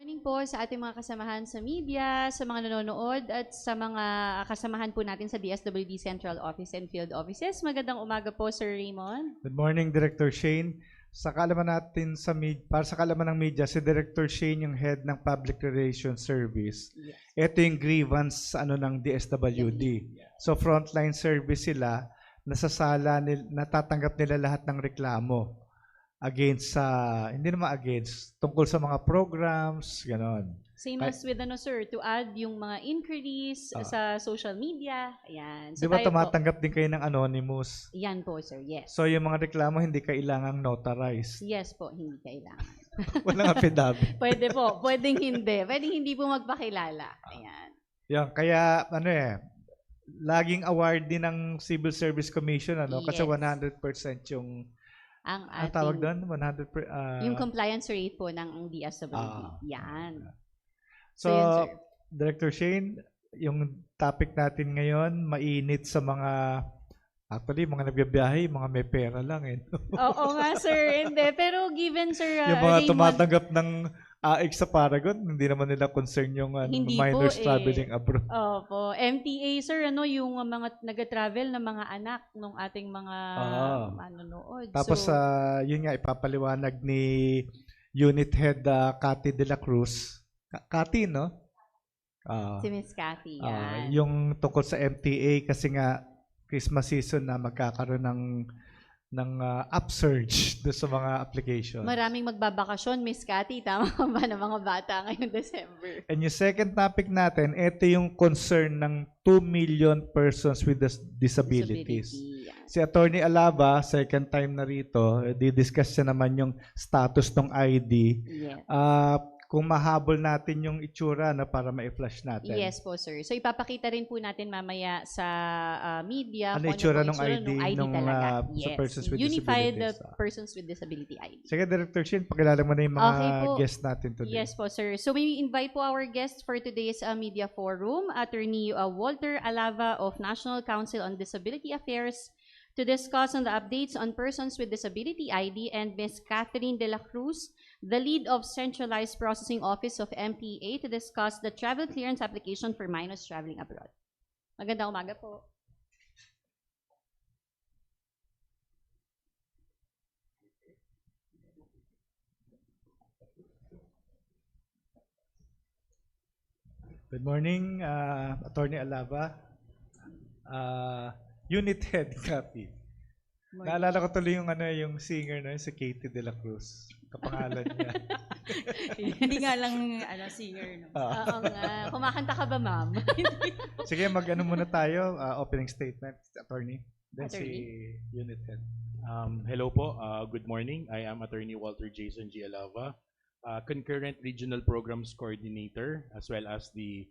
Morning po sa ating mga kasamahan sa media, sa mga nanonood at sa mga kasamahan po natin sa DSWD Central Office and Field Offices. Magandang umaga po, Sir Raymond. Good morning, Director Shane. Sa kaalaman natin para sa kaalaman ng media, si Director Shane yung head ng Public Relations Service. Yes. Ito yung grievance ng DSWD. So frontline service sila, natatanggap nila lahat ng reklamo against hindi naman against, tungkol sa mga programs, ganon. Same as with sir, to add yung mga inquiries sa social media. Ayan. Di ba tumatanggap din kayo ng anonymous? Yan po, sir. Yes. So yung mga reklamo hindi kailangang notarized. Yes po, hindi kailangan. Walang affidavit. Pwede po. Pwedeng hindi. Pwedeng hindi po magpakilala. Ayan. Yan, kaya laging award din ng Civil Service Commission kasi Yes. 100% yung Ang tawag ating, doon 100 yung compliance rate po ng DSWD. Yan. So, yun, sir. Director Shane, yung topic natin ngayon mainit sa mga mga nagbibiyahe, mga may pera lang Oo nga, sir. Hindi. Pero given, sir, yung mga Raymond, tumatanggap ng AX sa Paragon, hindi naman nila concern yung Hindi minors po, traveling abroad. Opo. MTA, sir, yung mga nag-travel na mga anak ng ating mga manonood. Tapos, So, yun nga, ipapaliwanag ni Unit Head Cathy de la Cruz. Cathy, no? si Miss Cathy, yan. Yung tungkol sa MTA kasi nga Christmas season na magkakaroon ng upsurge doon sa mga application. Maraming magbabakasyon, Miss Cathy. Tama ba ng mga bata ngayong December? And yung second topic natin, ito yung concern ng 2 million persons with disabilities. Disability, yan. Si Attorney Alaba, second time na rito, di-discuss siya naman yung status ng ID. Yes. Kung mahabol natin yung itsura para ma-flash natin. Yes po, sir. So, ipapakita rin po natin mamaya sa media Ano kung itsura po ng ID nung, talaga. sa Yes. persons with Unified disabilities. Persons with Disability ID. Sige, Director Shin, pakilala mo na yung mga Okay po. guests natin today. Yes po, sir. So we invite po our guests for today's media forum, Attorney Walter Alava of National Council on Disability Affairs, to discuss on the updates on persons with disability ID, and Ms. Catherine de la Cruz, the lead of Centralized Processing Office of MPA, to discuss the travel clearance application for minors traveling abroad. Magandang umaga po. Good morning, Attorney Alava. Unit Head Cathy. Naalala ko tuloy yung singer si Katie de la Cruz. Kapangalan niya. Hindi nga lang singer, no? Oo nga. Kumakanta ka ba, ma'am? Sige, muna tayo. Opening statement, Attorney. Then Attorney. si Unit Head. Hello po. Good morning. I am Attorney Walter Jason G. Alava, Concurrent Regional Programs Coordinator, as well as the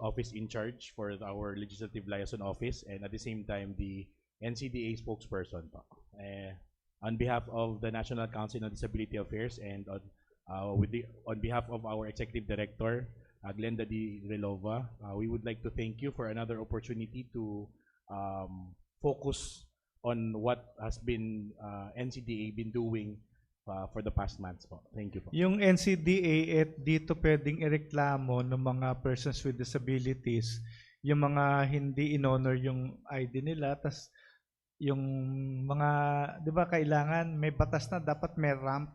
office in charge for our Legislative Liaison Office, and at the same time, the NCDA spokesperson po. On behalf of the National Council on Disability Affairs and on behalf of our Executive Director, Glenda D. Relova, we would like to thank you for another opportunity to focus on what has been NCDA been doing for the past months po. Thank you po. Yung NCDA, dito pwedeng ireklamo ng mga persons with disabilities, yung mga hindi in-honor yung ID nila, tas yung mga, di ba kailangan, may batas na dapat may ramp,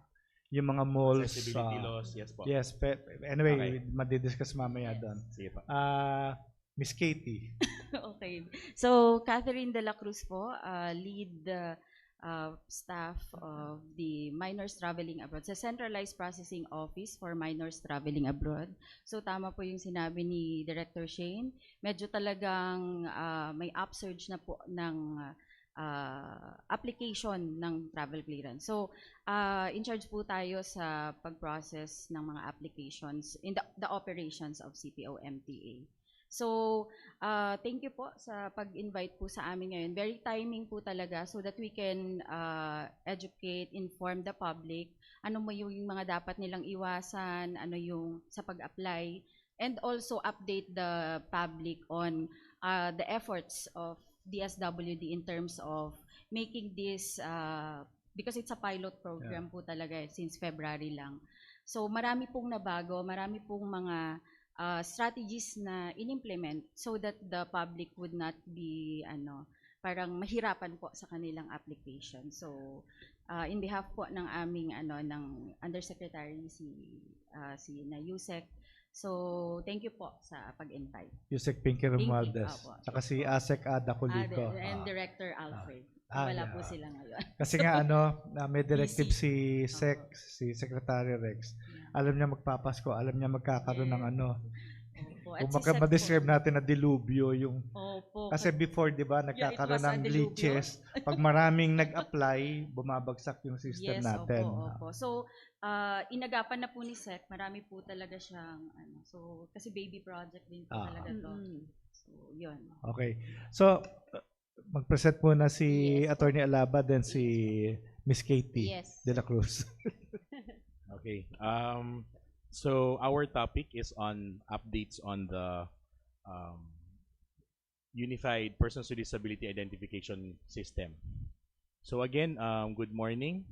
yung mga malls. Accessibility laws, yes po. Yes, anyway, Okay. madidiscuss mamaya doon. Sige po. Miss Katie. Okay. So, Catherine de la Cruz po, lead staff of the Minors Traveling Abroad, sa Centralized Processing Office for Minors Traveling Abroad. So, tama po yung sinabi ni Director Shane. Medyo talagang may upsurge na po ng application ng travel clearance. So, in charge po tayo sa pag-process ng mga applications in the operations of CPO MTA. So, thank you po sa pag-invite po sa amin ngayon. Very timing po talaga so that we can educate, inform the public, ano mo yung mga dapat nilang iwasan, ano yung sa pag-apply, and also update the public on the efforts of DSWD in terms of making this because it's a pilot program po talaga since February lang. So marami pong nabago, marami pong mga strategies na in-implement so that the public would not be parang mahirapan po sa kanilang application. So in behalf po ng aming ng Undersecretary si na Yusek. So thank you po sa pag-invite. Yusek Pinky Pinky, Romualdez. opo. Tsaka si Asek Ada Colico. And Director Alfred. Wala po sila ngayon. Kasi nga may directive Busy. si Secretary Rex. Alam niya magpapasko, alam niya magkakaroon ng Opo. kung At si Sec ma-describe po. natin na dilubyo yung Opo. kasi before 'di ba nagkakaroon it was ng a dilubyo. glitches pag maraming nag-apply bumabagsak yung system Yes, natin. opo. So, inagapan na po ni Sec, marami po talaga siyang so kasi baby project din po talaga to. So, 'yun. Okay. So mag-present muna si Yes. Attorney Alaba then si Miss Katie Yes. De La Cruz. Okay. So our topic is on updates on the Unified Persons with Disability Identification System. So again, good morning.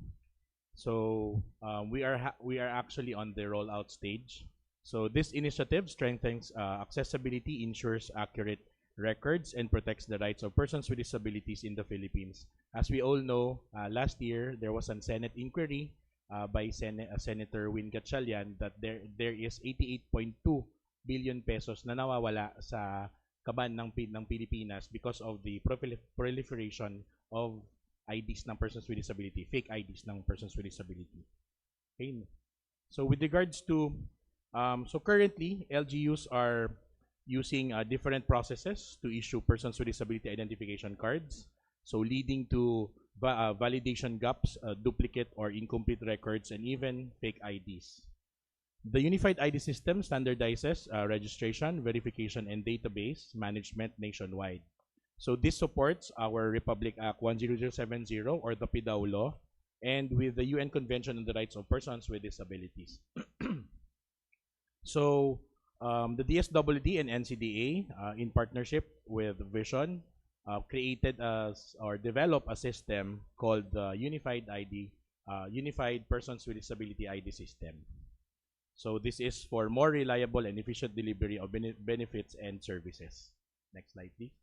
So we are actually on the rollout stage. So this initiative strengthens accessibility, ensures accurate records, and protects the rights of persons with disabilities in the Philippines. As we all know, last year there was a Senate inquiry by Senator Win Gatchalian that there is 88.2 billion pesos na nawawala sa kaban ng Pilipinas because of the proliferation of IDs ng persons with disability, fake IDs ng persons with disability. Okay. So with regards to so currently LGUs are using different processes to issue persons with disability identification cards, so leading to validation gaps, duplicate or incomplete records, and even fake IDs. The Unified ID System standardizes registration, verification, and database management nationwide. So this supports our Republic Act 10070 or the PIDAW law, and with the UN Convention on the Rights of Persons with Disabilities. So the DSWD and NCDA, in partnership with Vision, created or developed a system called the Unified ID, Unified Persons with Disability ID System. So this is for more reliable and efficient delivery of benefits and services. Next slide, please.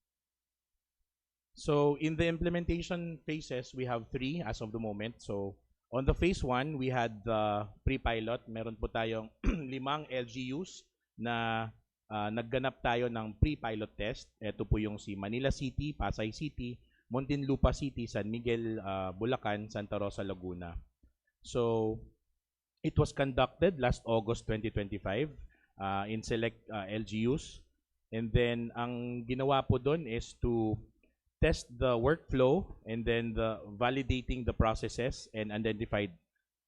So in the implementation phases, we have 3 as of the moment. So on the phase 1, we had the pre-pilot. Meron po tayong 5 LGUs na nagganap tayo ng pre-pilot test. Ito po yung si Manila City, Pasay City, Muntinlupa City, San Miguel, Bulacan, Santa Rosa, Laguna. So it was conducted last August 2025 in select LGUs. And then ang ginawa po doon is to test the workflow and then validating the processes and identified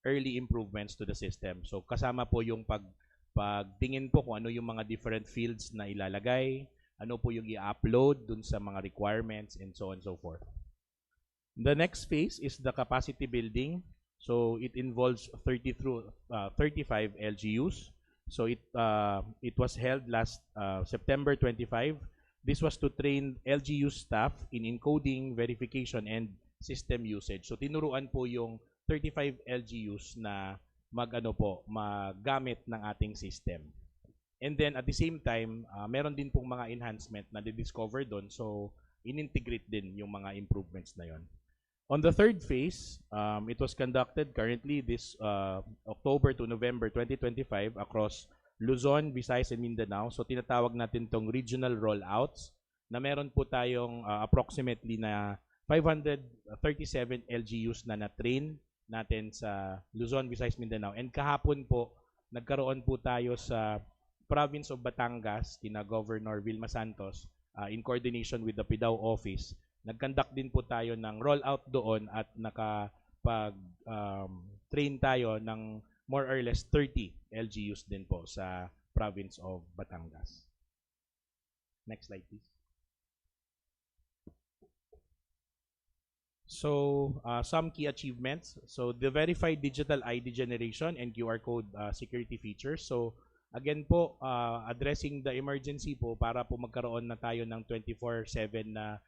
early improvements to the system. So kasama po yung pagtingin po kung ano yung mga different fields na ilalagay, ano po yung i-upload dun sa mga requirements, and so on and so forth. The next phase is the capacity building. So it involves 35 LGUs. So it was held last September 25. This was to train LGU staff in encoding, verification, and system usage. So tinuruan po yung 35 LGUs na magamit ng ating system. And then at the same time, meron din pong mga enhancement na di-discover doon. So in-integrate din yung mga improvements na yon. On the third phase, it was conducted currently this October to November 2025 across Luzon, Visayas, and Mindanao. So tinatawag natin tong regional rollouts na meron po tayong approximately na 537 LGUs na na-train natin sa Luzon, Visayas, Mindanao. And kahapon po, nagkaroon po tayo sa province of Batangas, kina Governor Vilma Santos, in coordination with the PIDAW office. Nag-conduct din po tayo ng rollout doon at nakapag-train tayo ng more or less 30 LGUs din po sa province of Batangas. Next slide, please. So, some key achievements. So, the verified digital ID generation and QR code security features. So, again po, addressing the emergency po para po magkaroon na tayo ng 24/7 na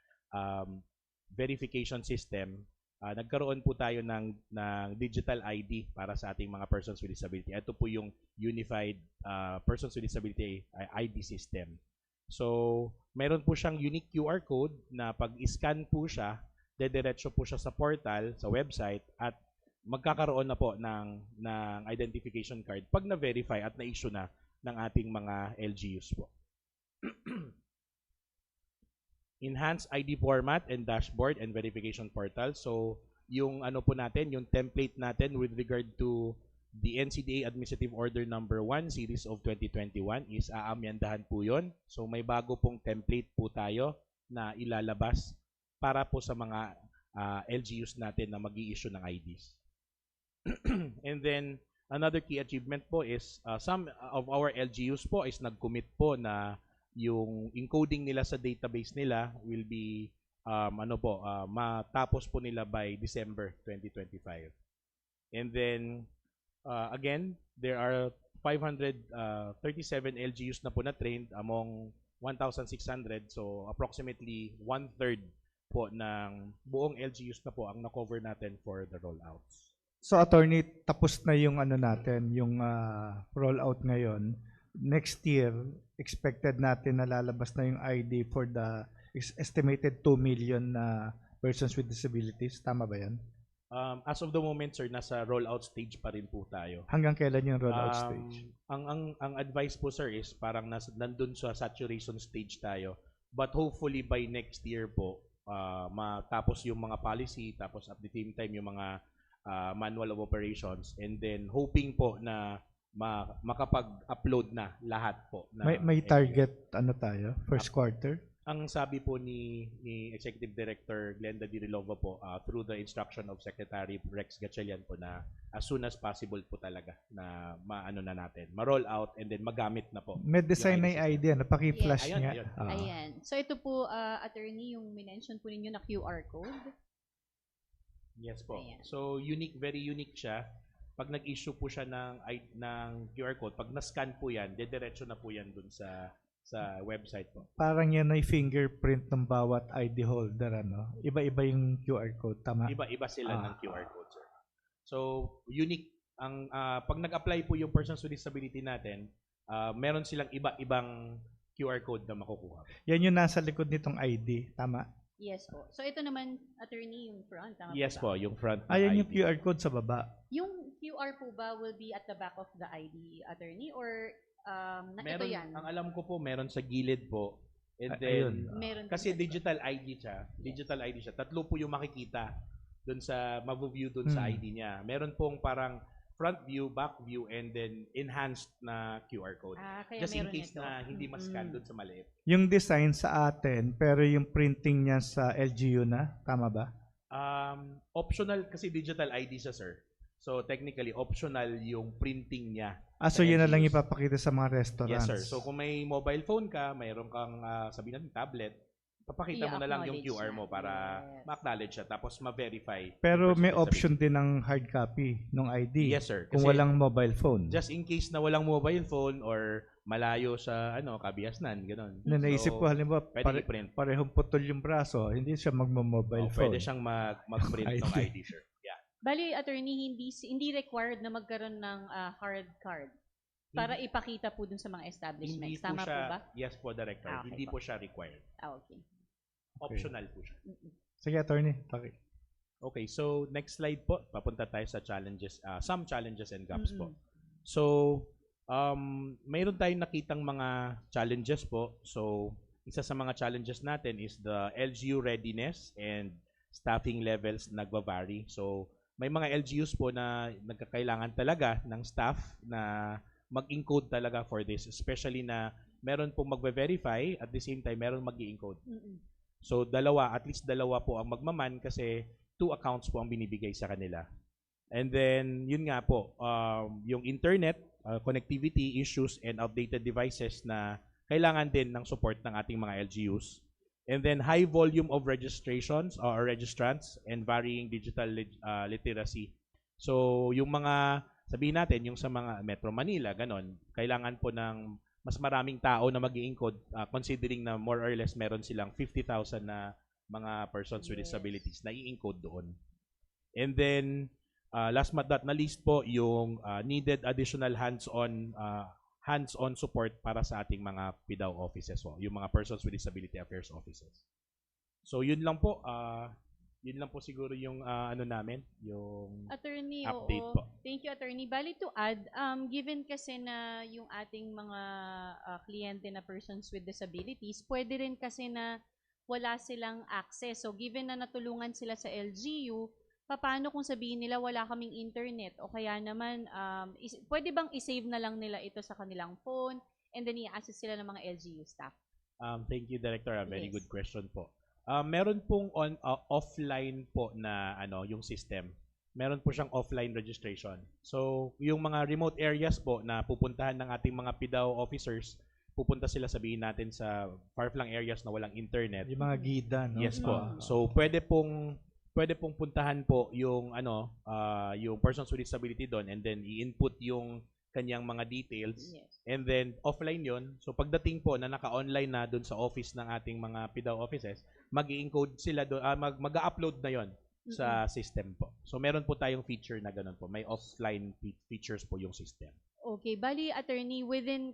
verification system. nagkaroon po tayo ng digital ID para sa ating mga persons with disability. Ito po yung Unified Persons with Disability ID system. So, meron po siyang unique QR code na pag-scan po siya, dediretso po siya sa portal, sa website, at magkakaroon na po ng identification card pag na-verify at na-issue na ng ating mga LGUs po. Enhanced ID format and dashboard and verification portal. So, yung ano po natin, yung template natin with regard to the NCDA Administrative Order Number 1 Series of 2021 is aamyandahan po yun. So, may bago pong template po tayo na ilalabas para po sa mga LGUs natin na mag-i-issue ng IDs. And then, another key achievement po is some of our LGUs po is nag-commit po na yung encoding nila sa database nila will be matapos po nila by December 2025. And then again, there are 537 LGUs na po na trained among 1,600, so approximately 1/3 po ng buong LGUs na po ang na-cover natin for the rollouts. So attorney, tapos na yung ano natin, yung rollout ngayon. Next year, expected natin na lalabas na yung ID for the estimated 2 million persons with disabilities. Tama ba yan? As of the moment, sir, nasa rollout stage pa rin po tayo. Hanggang kailan yung rollout stage? Ang advice po, sir, is parang nandun sa saturation stage tayo. But hopefully by next year po, matapos yung mga policy, tapos at the same time yung mga manual of operations, and then hoping po na makapag-upload na lahat po. May target ano tayo? First quarter? Ang sabi po ni Executive Director Glenda D. Rilova po, through the instruction of Secretary Rex Gatchalian po, na as soon as possible po talaga na ma-roll out and then magamit na po. May design na yung ID, paki-flash Yes. niya. Ayun. Ayan. So ito po, attorney, yung minention po ninyo na QR code. Yes po. Ayan. So unique, very unique siya. Pag nag-issue po siya ng QR code, pag na-scan po yan, dediretso na po yan dun sa website po. Parang yan ay fingerprint ng bawat ID holder, ano? Iba-iba yung QR code, tama? Iba-iba sila ng QR code, sir. So, unique. Pag nag-apply po yung persons with disability natin, meron silang iba-ibang QR code na makukuha. Yan yung nasa likod nitong ID, tama? Yes po. So ito naman, attorney, yung front. Tama Yes ba? po, yung front ng Ayan yung ID. QR code sa baba. Yung QR po ba will be at the back of the ID, attorney? Or ito Meron, yan? ang alam ko po, meron sa gilid po. And Ayun. then, Meron kasi din ito. digital ID siya. Digital ID siya. Tatlo po yung makikita dun sa, ma-view dun sa ID niya. Meron pong parang front view, back view, and then enhanced na QR code. Kaya Just in meron case ito. na hindi ma-scan dun sa maliit. Yung design sa atin, pero yung printing niya sa LGU na, tama ba? Optional kasi digital ID siya, sir. So technically, optional yung printing niya. So sa yun na lang LGUs. ipapakita sa mga restaurants. Yes, sir. So kung may mobile phone ka, mayroon kang sabihin natin tablet, papakita mo na lang yung I-acknowledge QR mo na. para Yes. ma-acknowledge siya tapos ma-verify. Pero yung may person with option din ng hard copy ng ID. Yes, sir. Kung Kasi walang mobile phone. just in case na walang mobile phone or malayo sa Kabiasnan, gano'n. Na naisip ko, halimbawa, pwede i-print. parehong putol yung braso, hindi siya magmo-mobile phone. Pwede siyang mag-print ng ID. ID, sir. Yeah. Bali, attorney, hindi required na magkaroon ng hard card para ipakita po dun sa mga establishments. Tama po ba? Yes po, Director. Okay Hindi po. po siya required. Okay. Optional po siya. Sige, attorney. Okay, so next slide po. Papunta tayo sa challenges, some challenges and gaps po. Mm-mm. So, mayroon tayong nakitang mga challenges po. So, isa sa mga challenges natin is the LGU readiness and staffing levels nagva-vary. So, may mga LGUs po na nagkakailangan talaga ng staff na mag-encode talaga for this, especially na meron pong magve-verify at the same time meron mag-i-encode. Mm-mm. So, at least dalawa po ang magmaman kasi 2 accounts po ang binibigay sa kanila. And then, yun nga po, yung internet, connectivity issues and outdated devices na kailangan din ng support ng ating mga LGUs. And then, high volume of registrations or registrants and varying digital literacy. So, yung mga, sabihin natin, yung sa mga Metro Manila, ganon, kailangan po ng mas maraming tao na mag-i-encode considering na more or less meron silang 50,000 na mga persons with Yes. disabilities na i-encode doon. And then, last but not least po, yung needed additional hands-on support para sa ating mga PIDAW offices po, yung mga Persons with Disability Affairs offices. So yun lang po, siguro yung ano namin, yung Attorney, update oo. po. Thank you, Attorney. Bali to add, given kasi na yung ating mga kliyente na persons with disabilities, pwede rin kasi na wala silang access. So given na natulungan sila sa LGU, paano kung sabihin nila wala kaming internet o kaya naman pwede bang i-save na lang nila ito sa kanilang phone and then i-access sila ng mga LGU staff? Thank you, Director. A very Yes. good question po. Meron pong offline po na yung system. Meron po siyang offline registration. So, yung mga remote areas po na pupuntahan ng ating mga PIDAW officers, pupunta sila, sabihin natin, sa far-flung areas na walang internet. Yung mga gida, no? Yes po. So, pwede pong puntahan po yung yung persons with disability doon, and then i-input yung kanyang mga details. Yes. And then offline 'yon. So pagdating po na naka-online na doon sa office ng ating mga PIDAW offices, mag-i-encode sila doon, mag-upload na 'yon sa system po. So meron po tayong feature na ganoon po. May offline features po yung system. Okay, bali attorney,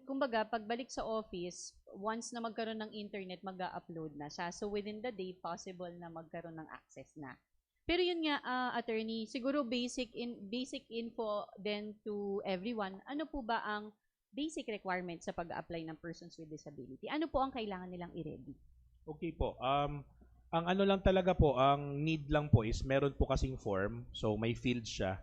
kumbaga pagbalik sa office, once na magkaroon ng internet, mag-upload na siya. So within the day, possible na magkaroon ng access na. Pero yun nga, attorney, siguro basic info then to everyone. Ano po ba ang basic requirements sa pag-apply ng persons with disability? Ano po ang kailangan nilang i-ready? Okay po. Ang ano lang talaga po, ang need lang po is meron po kasing form. So may fields siya.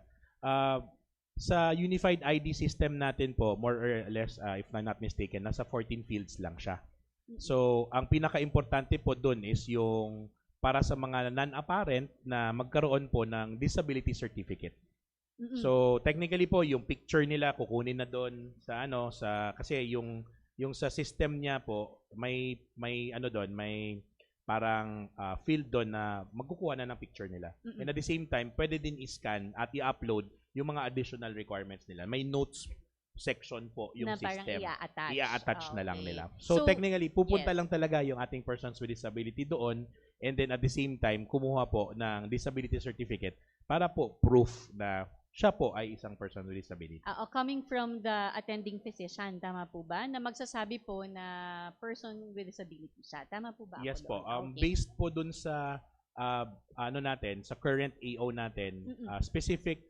Sa Unified ID system natin po, more or less, if I'm not mistaken, nasa 14 fields lang siya. So, ang pinaka-importante po doon is yung para sa mga non-apparent na magkaroon po ng disability certificate. So, technically po, yung picture nila kukunin na doon sa kasi yung sa system niya po, may doon, may parang field doon na magkukuha na ng picture nila. And at the same time, pwede din i-scan at i-upload yung mga additional requirements nila. May notes section po yung na parang system. i-attach. I-attach na lang Okay. nila. So technically, pupunta yes. lang talaga yung ating persons with disability doon, and then at the same time, kumuha po ng disability certificate para po proof na siya po ay isang person with disability. Coming from the attending physician, tama po ba? Na magsasabi po na person with disability siya. Tama po ba? Yes ako po. doon? Okay. Based po dun sa sa current AO natin, specific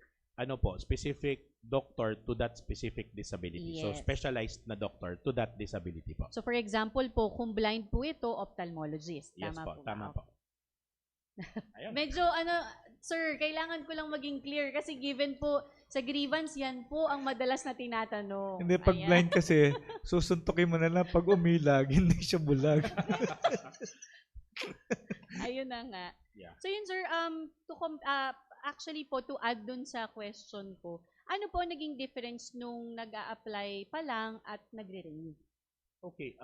doctor to that specific disability. So Yes. specialized na doctor to that disability po. So for example po, kung blind po ito, ophthalmologist. Yes Tama po, po ba? tama po. Ayun. Medyo sir, kailangan ko lang maging clear kasi given po sa grievance, yan po ang madalas na tinatanong. Hindi, pag Ayan. blind kasi, susuntukin mo na lang pag umilag, hindi siya bulag. Ayun na nga. Yeah. So yun sir, actually po to add dun sa question ko, ano po naging difference nung nag-a-apply pa lang at nagre-renew? Okay.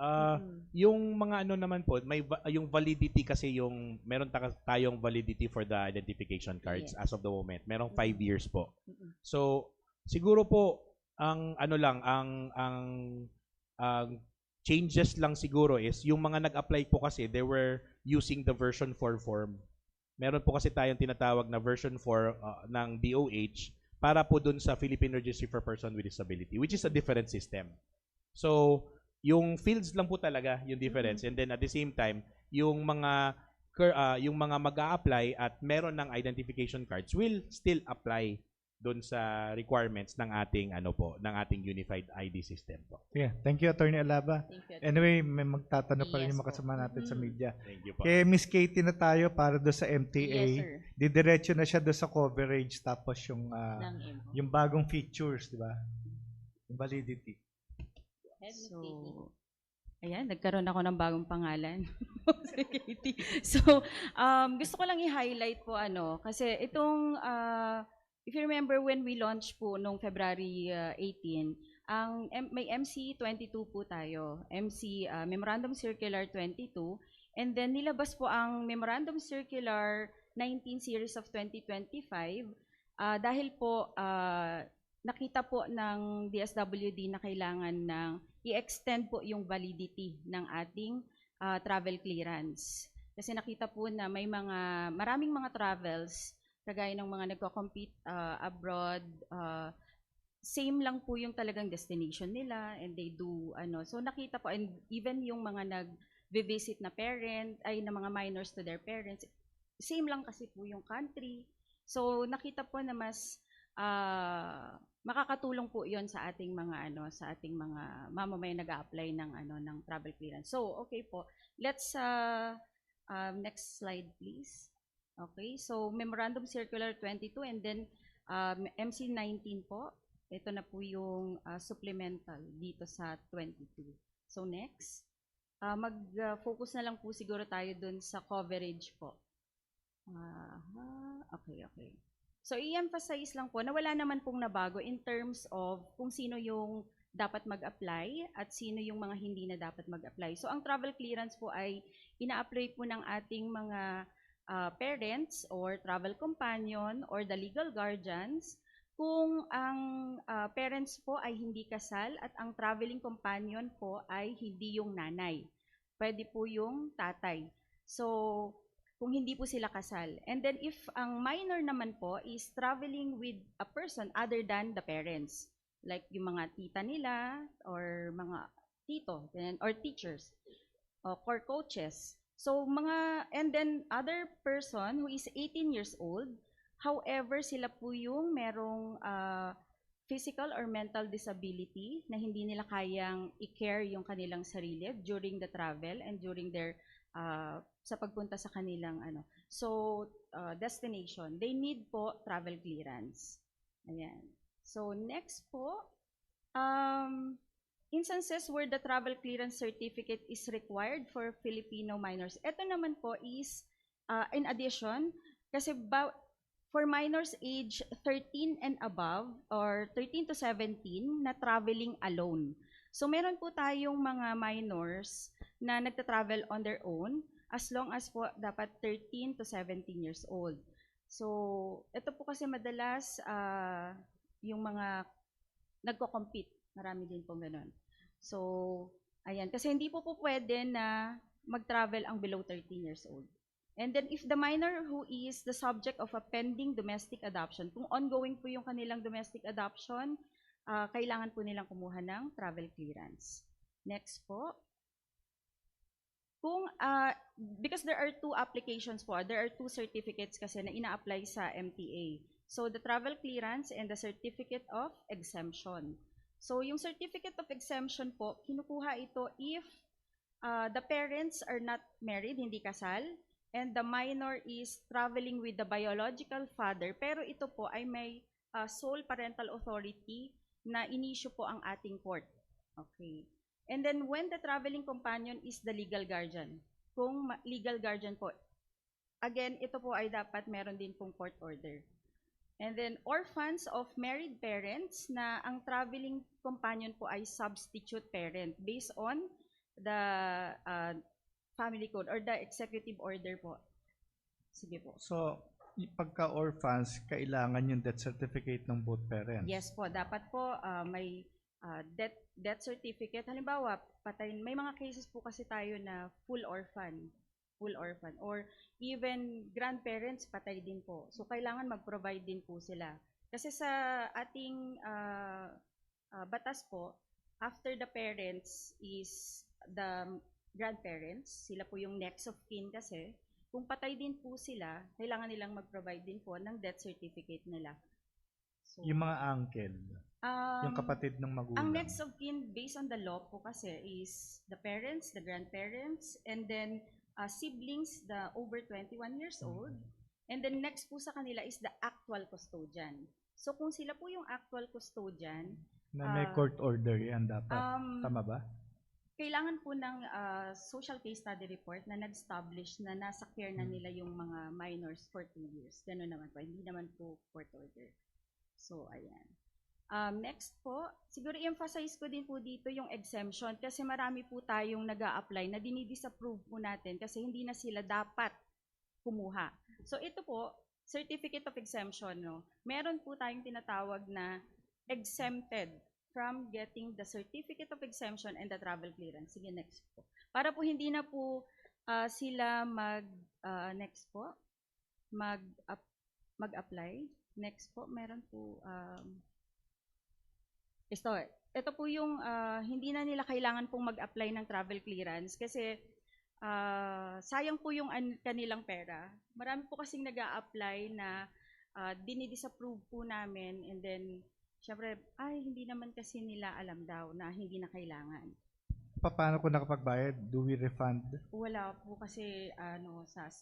Yung mga naman po, yung validity kasi meron tayong validity for the identification cards Yes. as of the moment. Merong 5 years po. Mm-mm. So, siguro po ang changes lang siguro is yung mga nag-apply po kasi they were using the version 4 form. Meron po kasi tayong tinatawag na version 4 ng DOH para po dun sa Philippine Registry for Person with Disability, which is a different system. So, yung fields lang po talaga yung difference, and then at the same time yung mga mag-a-apply at meron ng identification cards will still apply doon sa requirements ng ating Unified ID system po. Yeah, thank you, Attorney Alava. Thank you. Anyway, may magtatanong pa rin Yes yung po. makasama natin sa media. Thank you po. Kay Miss Katie na tayo para doon sa MTA. Yes, sir. Didiretso na siya doon sa coverage tapos yung Ng info. yung bagong features, di ba? Yung validity. Head Miss So, Katie. ayan, nagkaroon ako ng bagong pangalan. Si Katie. So, gusto ko lang i-highlight po kasi itong, if you remember when we launched po noong February 18, may MC22 po tayo, Memorandum Circular 22, and then nilabas po ang Memorandum Circular 19 Series of 2025 dahil po nakita po ng DSWD na kailangan ng i-extend po yung validity ng ating travel clearance. Kasi nakita po na maraming mga travels kagaya ng mga nagko-compete abroad, same lang po yung talagang destination nila and they do so nakita po, and even yung mga nag-visit na parent ay na mga minors to their parents, same lang kasi po yung country. So nakita po na mas makakatulong po 'yon sa ating mga sa ating mga mamamayan nag-a-apply ng ng travel clearance. So okay po, let's next slide please. Okay, so Memorandum Circular 22 and then MC 19 po. Ito na po yung supplemental dito sa 22. So next, mag-focus na lang po siguro tayo dun sa coverage po. Okay. So i-emphasize lang po na wala naman pong nabago in terms of kung sino yung dapat mag-apply at sino yung mga hindi na dapat mag-apply. So ang travel clearance po ay ina-apply po ng ating mga parents or travel companion or the legal guardians kung ang parents po ay hindi kasal at ang traveling companion po ay hindi yung nanay. Pwede po yung tatay. So, kung hindi po sila kasal. And then if ang minor naman po is traveling with a person other than the parents, like yung mga tita nila or mga tito or teachers or coaches. So, and then other person who is 18 years old, however, sila po yung merong physical or mental disability na hindi nila kayang i-care yung kanilang sarili during the travel and during their sa pagpunta sa kanilang destination. They need po travel clearance. Ayan. So next po, instances where the travel clearance certificate is required for Filipino minors. Ito naman po is in addition, kasi for minors age 13 and above or 13 to 17 na traveling alone. So meron po tayong mga minors na nagta-travel on their own as long as po dapat 13 to 17 years old. So ito po kasi madalas yung mga nagko-compete, marami din po ganoon. So ayan, kasi hindi po pwede na mag-travel ang below 13 years old. And then if the minor who is the subject of a pending domestic adoption, kung ongoing po yung kanilang domestic adoption, kailangan po nilang kumuha ng travel clearance. Next po. Because there are two applications po, there are two certificates kasi na ina-apply sa MTA. So the travel clearance and the certificate of exemption. So yung certificate of exemption po, kinukuha ito if the parents are not married, hindi kasal, and the minor is traveling with the biological father, pero ito po ay may sole parental authority na in-issue po ang ating court. Okay. And then when the traveling companion is the legal guardian, kung legal guardian po, again, ito po ay dapat meron din pong court order. And then orphans of married parents na ang traveling companion po ay substitute parent based on the family code or the executive order po. Sige po. So, pagka-orphans, kailangan yung death certificate ng both parents? Yes po, dapat po may death certificate. Halimbawa, patay, may mga cases po kasi tayo na full orphan or even grandparents patay din po. So kailangan mag-provide din po sila. Kasi sa ating batas po, after the parents is the grandparents, sila po yung next of kin kasi. Kung patay din po sila, kailangan nilang mag-provide din po ng death certificate nila. So, yung mga uncle, yung kapatid ng magulang. Ang next of kin based on the law po kasi is the parents, the grandparents, and then siblings, the over 21 years old. And then next po sa kanila is the actual custodian. So kung sila po yung actual custodian, na may court order yan dapat. Tama ba? Kailangan po ng social case study report na nag-establish na nasa care na nila yung mga minors for 2 years. Gano'n naman po. Hindi naman po court order. So, ayan. Next po, siguro i-emphasize ko din po dito yung exemption kasi marami po tayong nag-a-apply na dinidisapprove po natin kasi hindi na sila dapat kumuha. So, ito po, certificate of exemption. No? Meron po tayong tinatawag na exempted from getting the certificate of exemption and the travel clearance. Sige, next po. Para po hindi na po sila next po, mag-apply. Next po, meron po, ito po yung hindi na nila kailangan pong mag-apply ng travel clearance kasi sayang po yung kanilang pera. Marami po kasing nag-a-apply na dinidisapprove po namin and then syempre, hindi naman kasi nila alam daw na hindi na kailangan. Paano kung nakapagbayad? Do we refund? Wala po kasi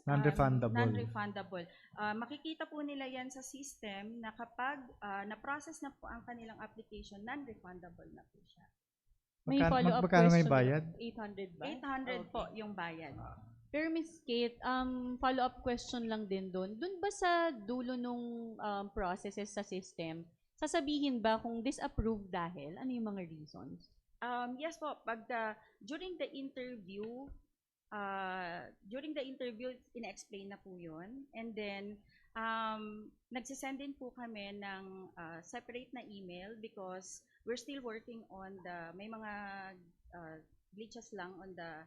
Non-refundable. Non-refundable. Makikita po nila yan sa system na kapag na-process na po ang kanilang application, non-refundable na po siya. May follow-up magkano question. may bayad? 800 ba? 800 po yung bayad. Pero Miss Kate, follow-up question lang din doon. Doon ba sa dulo nung processes sa system, sasabihin ba kung disapproved dahil? Ano yung mga reasons? Yes po, during the interview, ina-explain na po yun. And then, nagsisend din po kami ng separate na email because we're still working on may mga glitches lang on the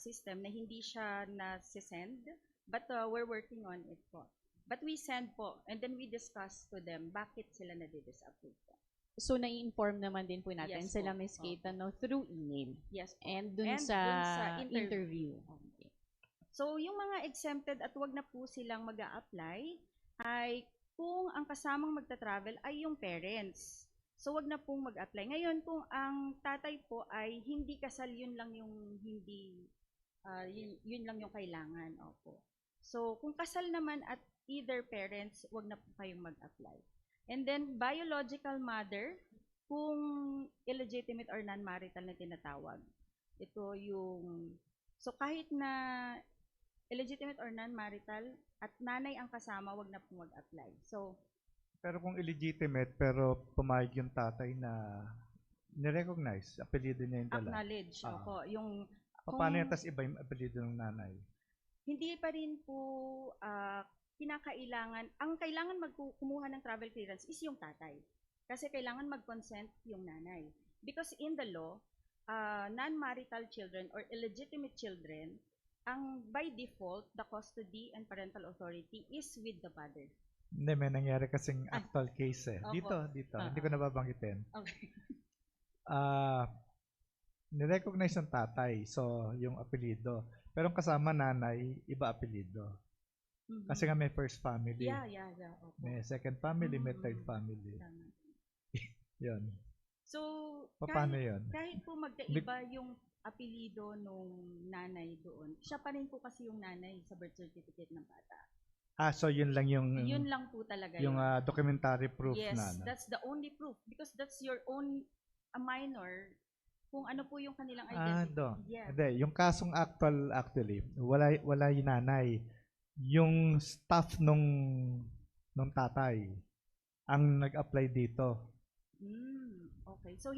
system na hindi siya na-send, but we're working on it po. But we send po, and then we discuss to them bakit sila na-disapprove po. So, nai-inform naman din po natin Yes sila, po. Miss Kate, through email. Yes po. And dun And sa, dun sa interview. Okay. So, yung mga exempted at wag na po silang mag-a-apply ay kung ang kasamang magta-travel ay yung parents. So, wag na pong mag-apply. Ngayon, kung ang tatay po ay hindi kasal, yun lang yung yun lang yung kailangan. Opo. So, kung kasal naman at either parents, wag na po kayong mag-apply. And then, biological mother, kung illegitimate or non-marital na tinatawag. Ito yung, so kahit na illegitimate or non-marital at nanay ang kasama, wag na po mag-apply. So, Pero kung illegitimate, pero pumayag yung tatay na nirecognize, apelido niya yung dala. acknowledge. Opo, yung, Paano yan, tas iba yung apelido ng nanay? hindi pa rin po kinakailangan, ang kailangan kumuha ng travel clearance is yung tatay. Kasi kailangan mag-consent yung nanay. Because in the law, non-marital children or illegitimate children, ang by default, the custody and parental authority is with the father. Hindi, may nangyari kasing actual case eh. Opo. Dito. Hindi ko nababanggitin. Okay. Nirecognize ng tatay, so yung apelido. Pero ang kasama nanay, iba apelido. Kasi nga may first family. Yeah. Opo. May second family, may third family. Tama. Yun. So, Paano yun? kahit po magkaiba yung apelido nung nanay doon, siya pa rin po kasi yung nanay sa birth certificate ng bata. So yun lang yung Yun lang po talaga yung yun. documentary proof Yes, na. Ano? that's the only proof because that's your own minor kung ano po yung kanilang identity. Yeah. Hindi, yung kasong actually, wala yung nanay. Yung staff nung tatay ang nag-apply dito. Okay. So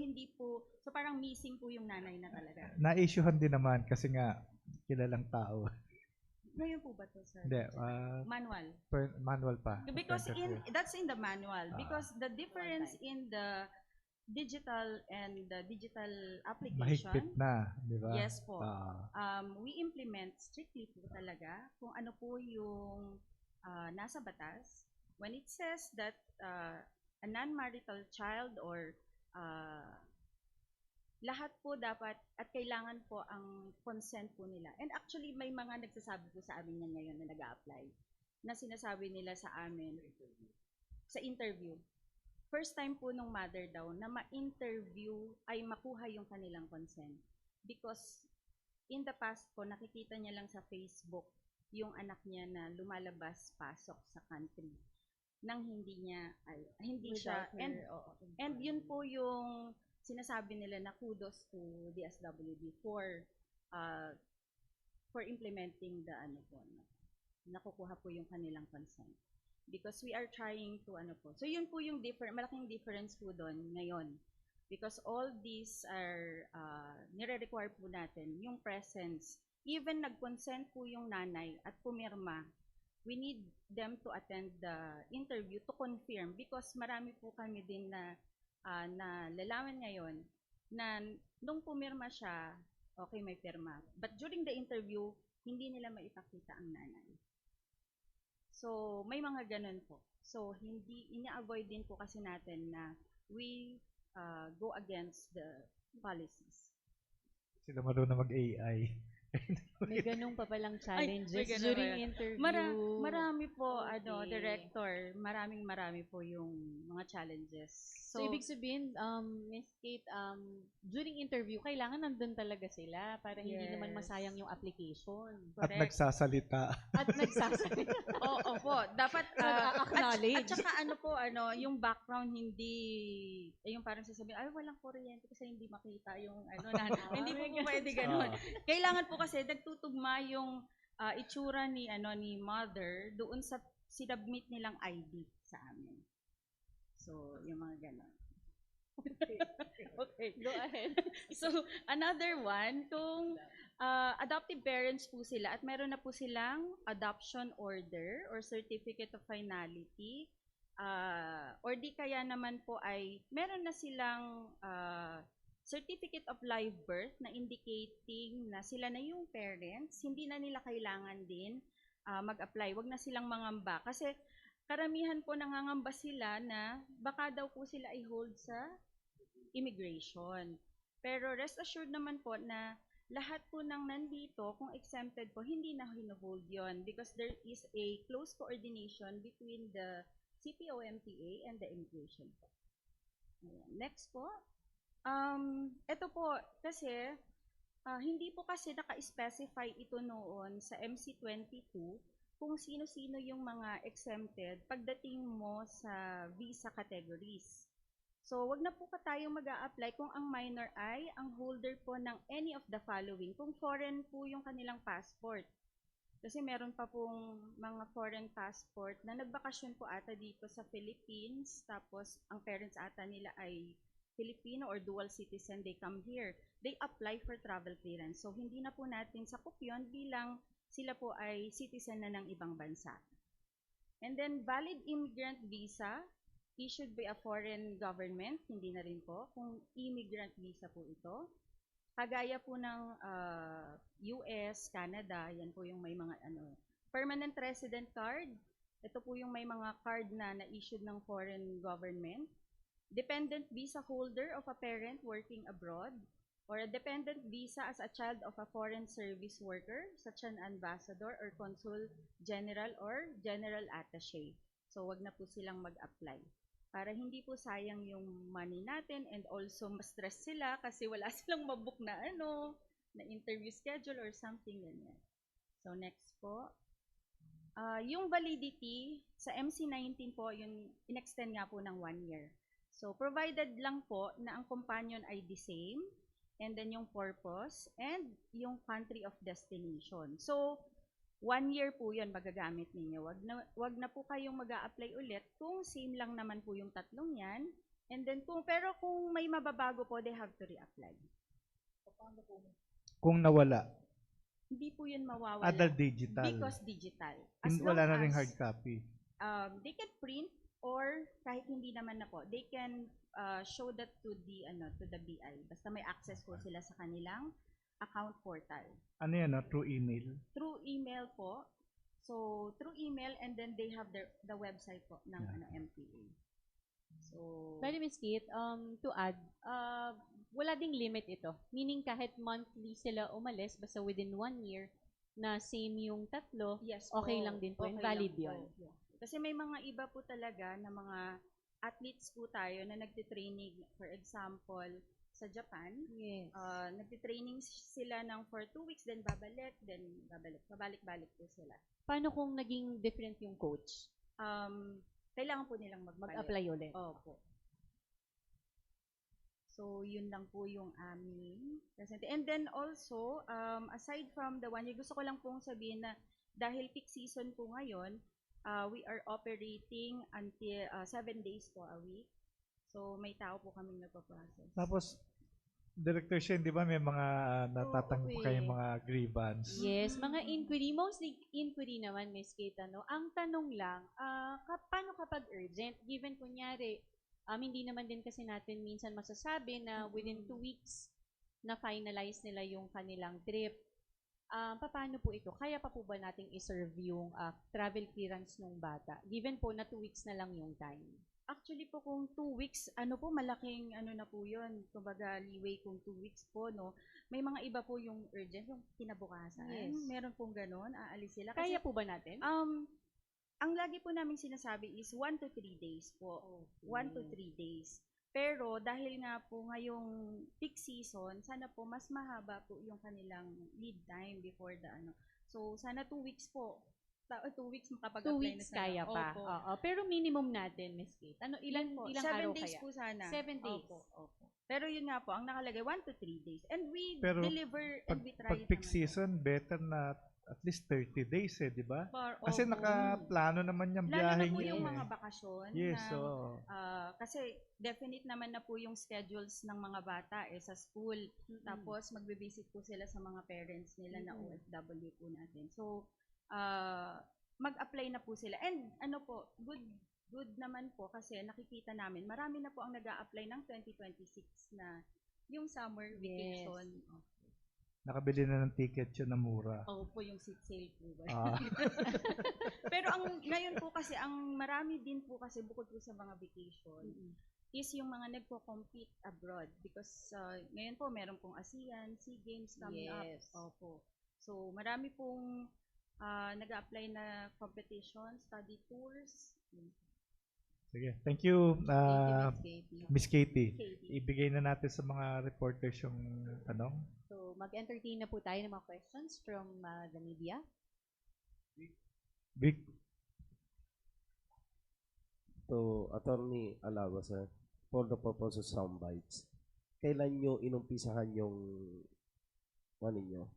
parang missing po yung nanay na talaga. Na-issuehan din naman kasi nga kilalang tao. Ngayon po ba to, sir? Hindi, Manual. manual pa. Because that's in the manual. Because the difference in the digital and the digital application. Mahigpit na, di ba? Yes po. We implement strictly po talaga kung ano po yung nasa batas. When it says that a non-marital child or lahat po dapat at kailangan po ang consent po nila. And actually, may mga nagsasabi po sa amin yan ngayon na nag-a-apply na sinasabi nila sa amin sa interview. First time po nung mother daw na ma-interview ay makuha yung kanilang consent. Because in the past po, nakikita niya lang sa Facebook yung anak niya na lumalabas, pasok sa country nang hindi siya. And yun po yung sinasabi nila na kudos to DSWD for implementing the nakukuha po yung kanilang consent. Because we are trying to So yun po yung malaking difference po doon ngayon. Because all these are nire-require po natin yung presence. Even nag-consent po yung nanay at pumirma, we need them to attend the interview to confirm because marami po kami din na lalaman ngayon na nung pumirma siya, okay, may pirma. But during the interview, hindi nila maipakita ang nanay. So, may mga ganun po. So, hindi, ina-avoid din po kasi natin na we go against the policies. Sila marunong mag-AI. May ganung pa palang may challenges ganun during ba yan? interview. Marami po, Okay. director, marami po yung mga challenges. So, ibig sabihin, Miss Kate, during interview, kailangan nandun talaga sila para hindi naman Yes. masayang yung application. At correct. nagsasalita. At nagsasalita. Oo po, dapat Nag-acknowledge. at saka ano po, yung background hindi yung parang sasabihin, ay walang kuryente kasi hindi makita yung hindi po pwede ganun. Kailangan po kasi nagtutugma yung itsura ni mother doon sa sinubmit nilang ID sa amin. So, yung mga ganun. Okay. Go ahead. So, another one, kung adoptive parents po sila at meron na po silang adoption order or certificate of finality, or di kaya naman po ay meron na silang certificate of live birth na indicating na sila na yung parents, hindi na nila kailangan din mag-apply. Wag na silang mangamba. Kasi karamihan po nangangamba sila na baka daw po sila i-hold sa immigration. Pero rest assured naman po na lahat po ng nandito, kung exempted po, hindi na hino-hold yun because there is a close coordination between the CPO-MTA and the immigration po. Ayan. Next po. Ito po, kasi hindi po kasi naka-specify ito noon sa MC22 kung sino-sino yung mga exempted pagdating mo sa visa categories. So, wag na po tayong mag-a-apply kung ang minor ay ang holder po ng any of the following. Kung foreign po yung kanilang passport. Kasi meron pa pong mga foreign passport na nagbakasyon po ata dito sa Philippines. Tapos, ang parents ata nila ay Filipino or dual citizen, they come here. They apply for travel clearance. So, hindi na po natin sakup yun bilang sila po ay citizen na ng ibang bansa. And then, valid immigrant visa issued by a foreign government, hindi na rin po. Kung immigrant visa po ito, kagaya po ng US, Canada, yan po yung may mga permanent resident card. Ito po yung may mga card na na-issued ng foreign government. Dependent visa holder of a parent working abroad, or a dependent visa as a child of a foreign service worker, such an ambassador or consul general or general attaché. So, wag na po silang mag-apply. Para hindi po sayang yung money natin and also ma-stress sila kasi wala silang mabook na na interview schedule or something ganyan. So, next po. Yung validity sa MC19 po, yung in-extend nga po ng 1 year. So, provided lang po na ang companion ay the same, and then yung purpose, and yung country of destination. So, 1 year po yun magagamit ninyo. Wag na po kayong mag-a-apply ulit kung same lang naman po yung tatlong yan. And then, pero kung may mababago po, they have to reapply. Kung nawala, Hindi po yun mawawala. other digital. Because digital. As Wala na long ring as, hard copy. they can print or kahit hindi naman na po, they can show that to the BI. Basta may access po sila sa kanilang account portal. Ano yan, through email? Through email po. So, through email and then they have the website po ng MTA. So, Bali, Miss Kate, to add, wala ding limit ito. Meaning kahit monthly sila umalis, basta within 1 year, na same yung tatlo, yes okay po, lang din po, okay valid lang yun. po. Kasi may mga iba po talaga na mga athletes po tayo na nagtitraining, for example, sa Japan. Yes. Nagtitraining sila ng for 2 weeks, then babalik, pabalik-balik po sila. Paano kung naging different yung coach? Kailangan po nilang Mag-apply ulit. Opo. So, yun lang po yung aming present. And then also, aside from the 1 year, gusto ko lang pong sabihin na dahil peak season po ngayon, we are operating until 7 days po a week. So, may tao po kaming nagpa-process. Tapos, Director Shen, di ba may mga natatanggap Oo, kayong mga grievance? Yes, mga inquiry, mostly inquiry naman, Miss Kate, ang tanong lang, paano kapag urgent? Given kunyari, hindi naman din kasi natin minsan masasabi na within 2 weeks na finalize nila yung kanilang trip. paano po ito? Kaya pa po ba nating i-serve yung travel clearance ng bata? Given po na 2 weeks na lang yung time. Actually po kung 2 weeks, ano po, malaking ano na po yun. Kumbaga leeway kung 2 weeks po, no. May mga iba po yung urgent, yung kinabukasan. Yes. Meron pong ganun, aalis sila. Kaya po ba natin? Ang lagi po namin sinasabi is 1 to 3 days po. 1 to 3 days. Pero dahil nga po ngayong peak season, sana po mas mahaba po yung kanilang lead time before the ano. So sana 2 weeks po. 2 weeks 2 makapag-apply na weeks sila. kaya pa. Opo. Oo. Pero minimum natin, Miss Kate. Ano, ilang Po, ilang 7 araw days kaya? po sana. 7 days. Opo. Pero yun nga po, ang nakalagay 1 to 3 days. And we Pero deliver and we try Pag peak naman po. season, better na at least 30 days di ba? Kasi Opo. nakaplano naman yung Lalo biyahe na po niya yung eh. mga bakasyon. Yes, na, oo. kasi definite naman na po yung schedules ng mga bata sa school. Tapos magbe-visit po sila sa mga parents nila na OFW po natin. So, mag-apply na po sila. And ano po, good naman po kasi nakikita namin, marami na po ang nag-a-apply ng 2026 na yung summer vacation. Nakabili na ng ticket yun na mura. Opo, yung seat sale po ba? Ah. Pero ngayon po kasi, ang marami din po kasi bukod po sa mga vacation, is yung mga nagpo-compete abroad. Because ngayon po, meron pong ASEAN, SEA Games coming Yes. up. Opo. So, marami pong nag-a-apply na competition, study tours. Sige, thank you, Thank you, Miss Katie. Miss Katie. Ibigay na natin sa mga reporters yung tanong. So, mag-entertain na po tayo ng mga questions from the media. Vic, To Attorney Alava, sir, for the purpose of soundbites, kailan nyo inumpisahan yung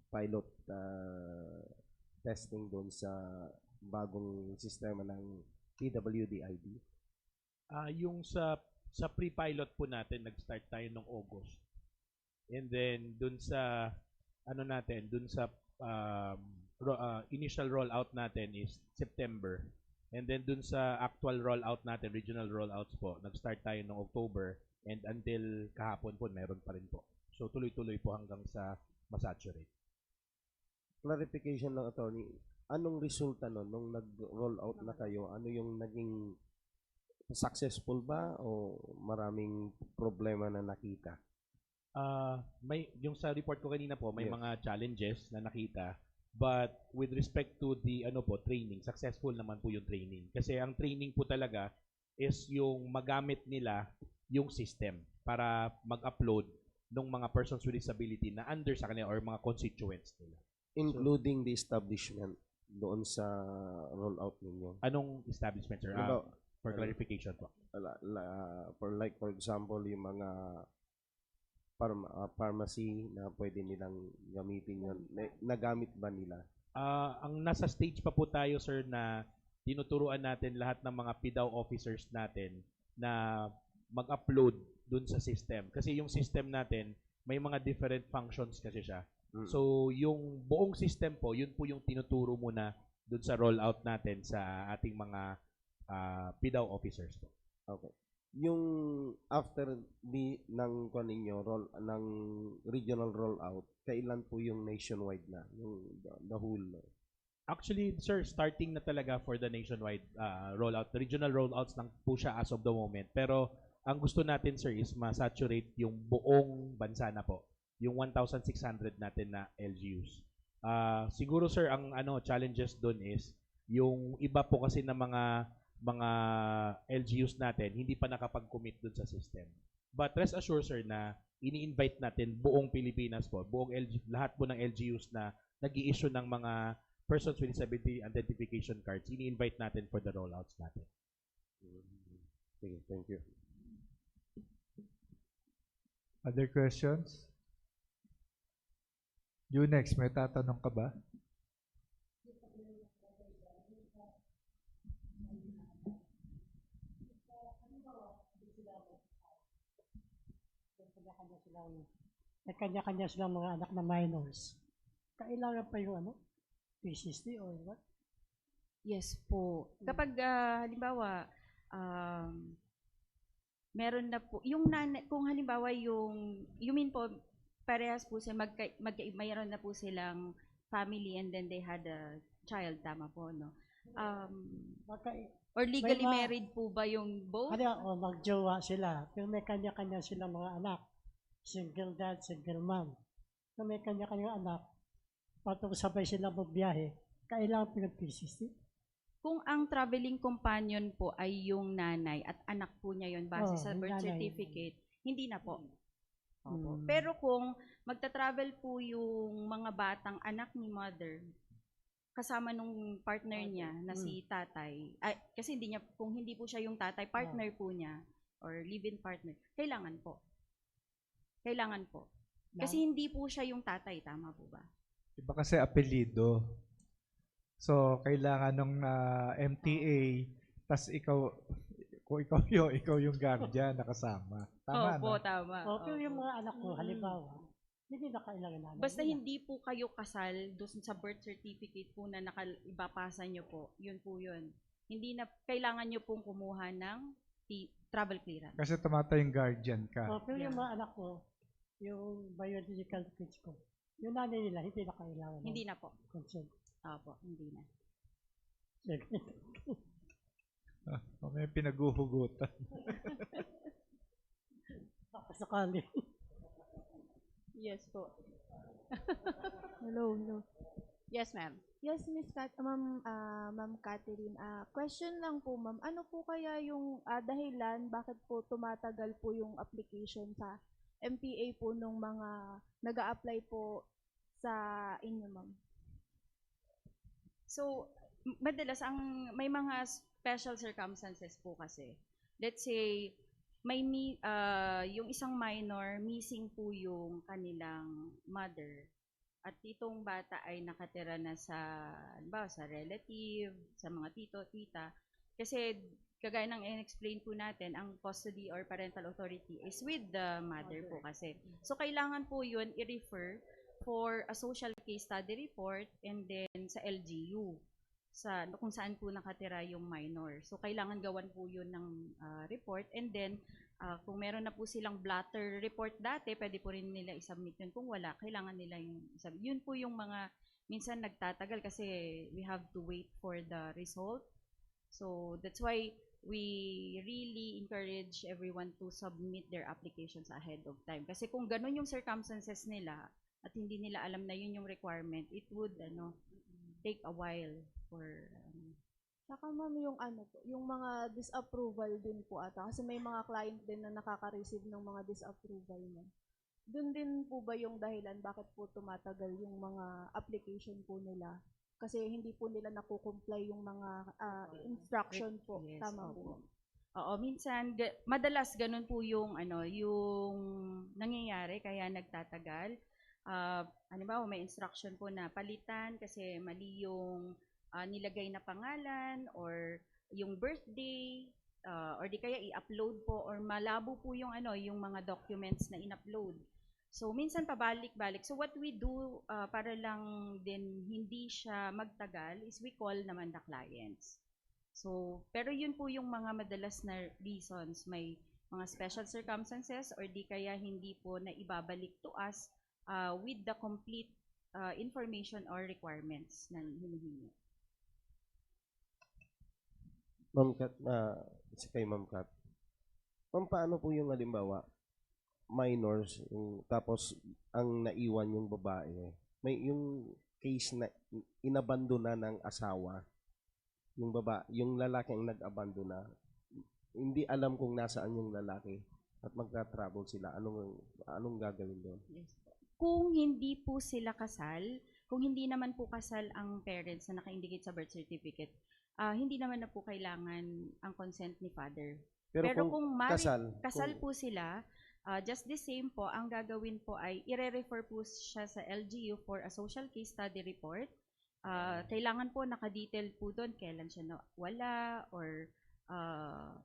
pilot testing doon sa bagong sistema ng PWD-ID? Yung sa pre-pilot po natin, nag-start tayo noong August. And then dun sa dun sa initial rollout natin is September. And then dun sa actual rollout natin, regional rollouts po, nag-start tayo noong October and until kahapon po meron pa rin po. So tuloy-tuloy po hanggang sa masaturate. Clarification ng attorney, anong resulta nun nung nag-roll out na kayo? Ano yung naging successful ba o maraming problema na nakita? May yung sa report ko kanina po, may Yes. mga challenges na nakita. But with respect to the training, successful naman po yung training. Kasi ang training po talaga is yung magamit nila yung system para mag-upload ng mga persons with disability na under sa kanila or mga constituents nila. Including the establishment doon sa rollout ninyo. Anong establishment, sir? Ano, For clarification po. For example, yung mga pharmacy na pwede nilang gamitin yun. Nagamit ba nila? Ang nasa stage pa po tayo, sir, na tinuturuan natin lahat ng mga PDAW officers natin na mag-upload dun sa system. Kasi yung system natin, may mga different functions kasi siya. So, yung buong system po, yun po yung tinuturo muna dun sa rollout natin sa ating mga PDAW officers po. Okay. Yung after ng ng regional rollout, kailan po yung nationwide na? Yung the whole? Actually, sir, starting na talaga for the nationwide rollout. The regional rollouts lang po siya as of the moment. Pero ang gusto natin, sir, is ma-saturate yung buong bansa na po. Yung 1,600 natin na LGUs. Siguro, sir, ang challenges doon is yung iba po kasi na mga LGUs natin hindi pa nakapag-commit doon sa system. But rest assured, sir, na ini-invite natin buong Pilipinas po, lahat po ng LGUs na nag-i-issue ng mga persons with disability identification cards, ini-invite natin for the rollouts natin. Sige, thank you. other questions? You next, may tatanong ka ba? May kanya-kanya silang mga anak na minors. Kailangan pa yung PCC or what? Yes po. Kapag halimbawa meron na po yung kung halimbawa yung you mean po parehas po sila mayroon na po silang family and then they had a child, tama po, no? Baka, Or legally mga- married po ba yung both? o magjowa sila, pero may kanya-kanya silang mga anak. Single dad, single mom. Kung may kanya-kanyang anak, patong sabay sila magbiyahe, kailangan pinag-PCC. Kung ang traveling companion po ay yung nanay at anak po niya yon base Oo, sa yung birth nanay. certificate, hindi na po. Opo. Mm. Pero kung magta-travel po yung mga batang anak ni mother, kasama nung partner niya na si tatay, ay, kasi hindi niya, kung hindi po siya yung tatay, partner po niya, or live-in partner, kailangan po. Kailangan po. Kasi hindi po siya yung tatay, tama po ba? Iba kasi apelido. So, kailangan ng MTA, tas kung ikaw yung guardian nakasama. Tama, Opo, no? tama. Pero yung Opo. mga anak ko, halimbawa, hindi na kailangan namin. Basta hindi po kayo kasal doon sa birth certificate po na ibapasa nyo po, yun po yun. Hindi na, kailangan nyo pong kumuha ng travel clearance. Kasi tumatay yung guardian ka. Pero yung Yeah. mga anak ko, yung biological kids ko, yung nanay nila, hindi na kailangan. ng Hindi na po. consent. Opo, hindi na. Sige. May pinaguhugutan. Baka sakali. Yes po. Hello, hello. Yes, ma'am. Yes, Ma'am Catherine. Question lang po, ma'am. Ano po kaya yung dahilan bakit po tumatagal po yung application sa MPA po nung mga nag-a-apply po sa inyo, ma'am? So, madalas may mga special circumstances po kasi. Let's say yung isang minor missing po yung kanilang mother at itong bata ay nakatira na sa relative, sa mga tito, tita. Kasi kagaya ng in-explain po natin, ang custody or parental authority is with the mother po kasi. So kailangan po yun i-refer for a social case study report and then sa LGU kung saan po nakatira yung minor. So kailangan gawan po yun ng report and then kung meron na po silang blotter report dati, pwede po rin nila isubmit yun. Kung wala, kailangan nila yung isubmit. Yun po yung mga minsan nagtatagal kasi we have to wait for the result. So that's why we really encourage everyone to submit their applications ahead of time. Kasi kung ganun yung circumstances nila at hindi nila alam na yun yung requirement, it would take a while for Saka ma'am, yung yung mga disapproval din po ata. Kasi may mga client din na nakaka-receive ng mga disapproval mo. Doon din po ba yung dahilan bakit po tumatagal yung mga application po nila? Kasi hindi po nila nakukomply yung mga instruction po. Yes, Tama opo. po. Oo, minsan madalas ganun po yung yung nangyayari kaya nagtatagal. Halimbawa, may instruction po na palitan kasi mali yung nilagay na pangalan or yung birthday or di kaya i-upload po or malabo po yung yung mga documents na in-upload. So minsan pabalik-balik. So what we do para lang din hindi siya magtagal is we call naman the clients. So pero yun po yung mga madalas na reasons, may mga special circumstances or di kaya hindi po na ibabalik to us with the complete information or requirements na hinihingi. Ma'am Kat, isa kay Ma'am Kat. Ma'am, paano po yung halimbawa, minors, tapos ang naiwan yung babae, may yung case na inabandona ng asawa, yung lalaki ang nag-abandona, hindi alam kung nasaan yung lalaki at magta-travel sila, anong gagawin doon? Yes. Kung hindi po sila kasal, kung hindi naman po kasal ang parents na naka-indicate sa birth certificate, hindi naman na po kailangan ang consent ni father. Pero kung kasal po sila, just the same po, ang gagawin po ay i-refer po siya sa LGU for a social case study report. Kailangan po naka-detail po doon kailan siya nawala or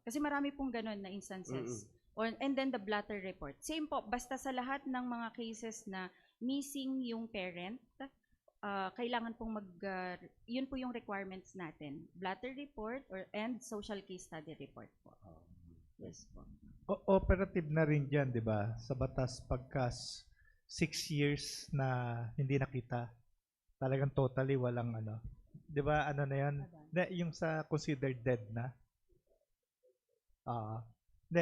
kasi marami pong ganun na instances. And then the blotter report. Same po, basta sa lahat ng mga cases na missing yung parent, kailangan pong yun po yung requirements natin. Blotter report and social case study report po. Yes po. Operative na rin dyan, di ba? Sa batas pagka 6 years na hindi nakita. Talagang totally walang ano. 'Di ba ano na 'yan? Yung sa considered dead na.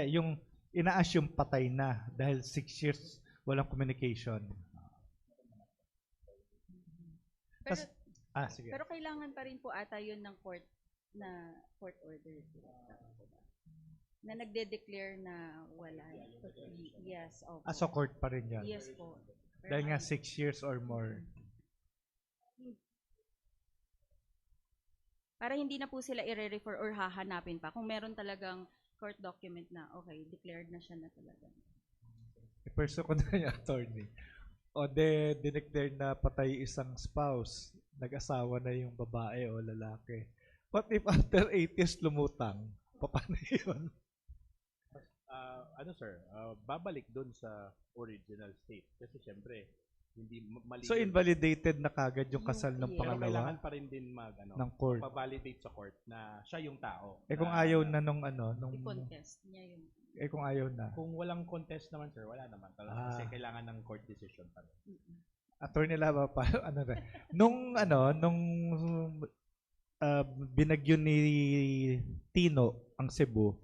Yung ina-assume patay na dahil 6 years walang communication. Pero, Sige. pero kailangan pa rin po ata yun ng court order. Na nagde-declare na wala. Yes, opo. So court pa rin yan. Yes po. Dahil nga 6 years or more. Para hindi na po sila i-refer or hahanapin pa. Kung meron talagang court document na, okay, declared na siya na talaga. I-pursue ko na yung attorney. O dineclare na patay isang spouse, nag-asawa na yung babae o lalaki. What if after 8 years lumutang? Paano yun? Sir, babalik dun sa original state. Kasi syempre, hindi mali. So invalidated na kagad yung kasal ng Pero kailangan pangalawa pa rin din ng court. pa-validate sa court na siya yung tao. Kung ayaw na nung I-contest niya yun. kung ayaw na. Kung walang contest naman, sir, wala naman. Kasi kailangan ng court decision pa rin. Attorney Lava pa nung binagyo ni Tino ang Cebu,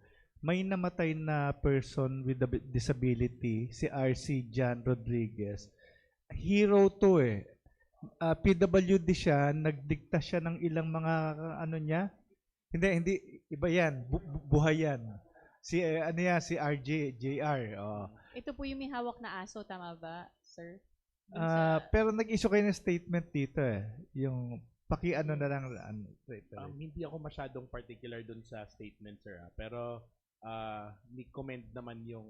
may namatay na person with a disability, si RC Jan Rodriguez. Hero to eh. PWD siya, nagdikta siya ng ilang mga niya. Hindi iba yan, buhay yan. Si si RJ JR. Ito po yung may hawak na aso, tama ba, sir? Pero nag-issue kayo ng statement dito eh. Yung na lang hindi ako masyadong particular dun sa statement, sir. Pero ni-comment naman yung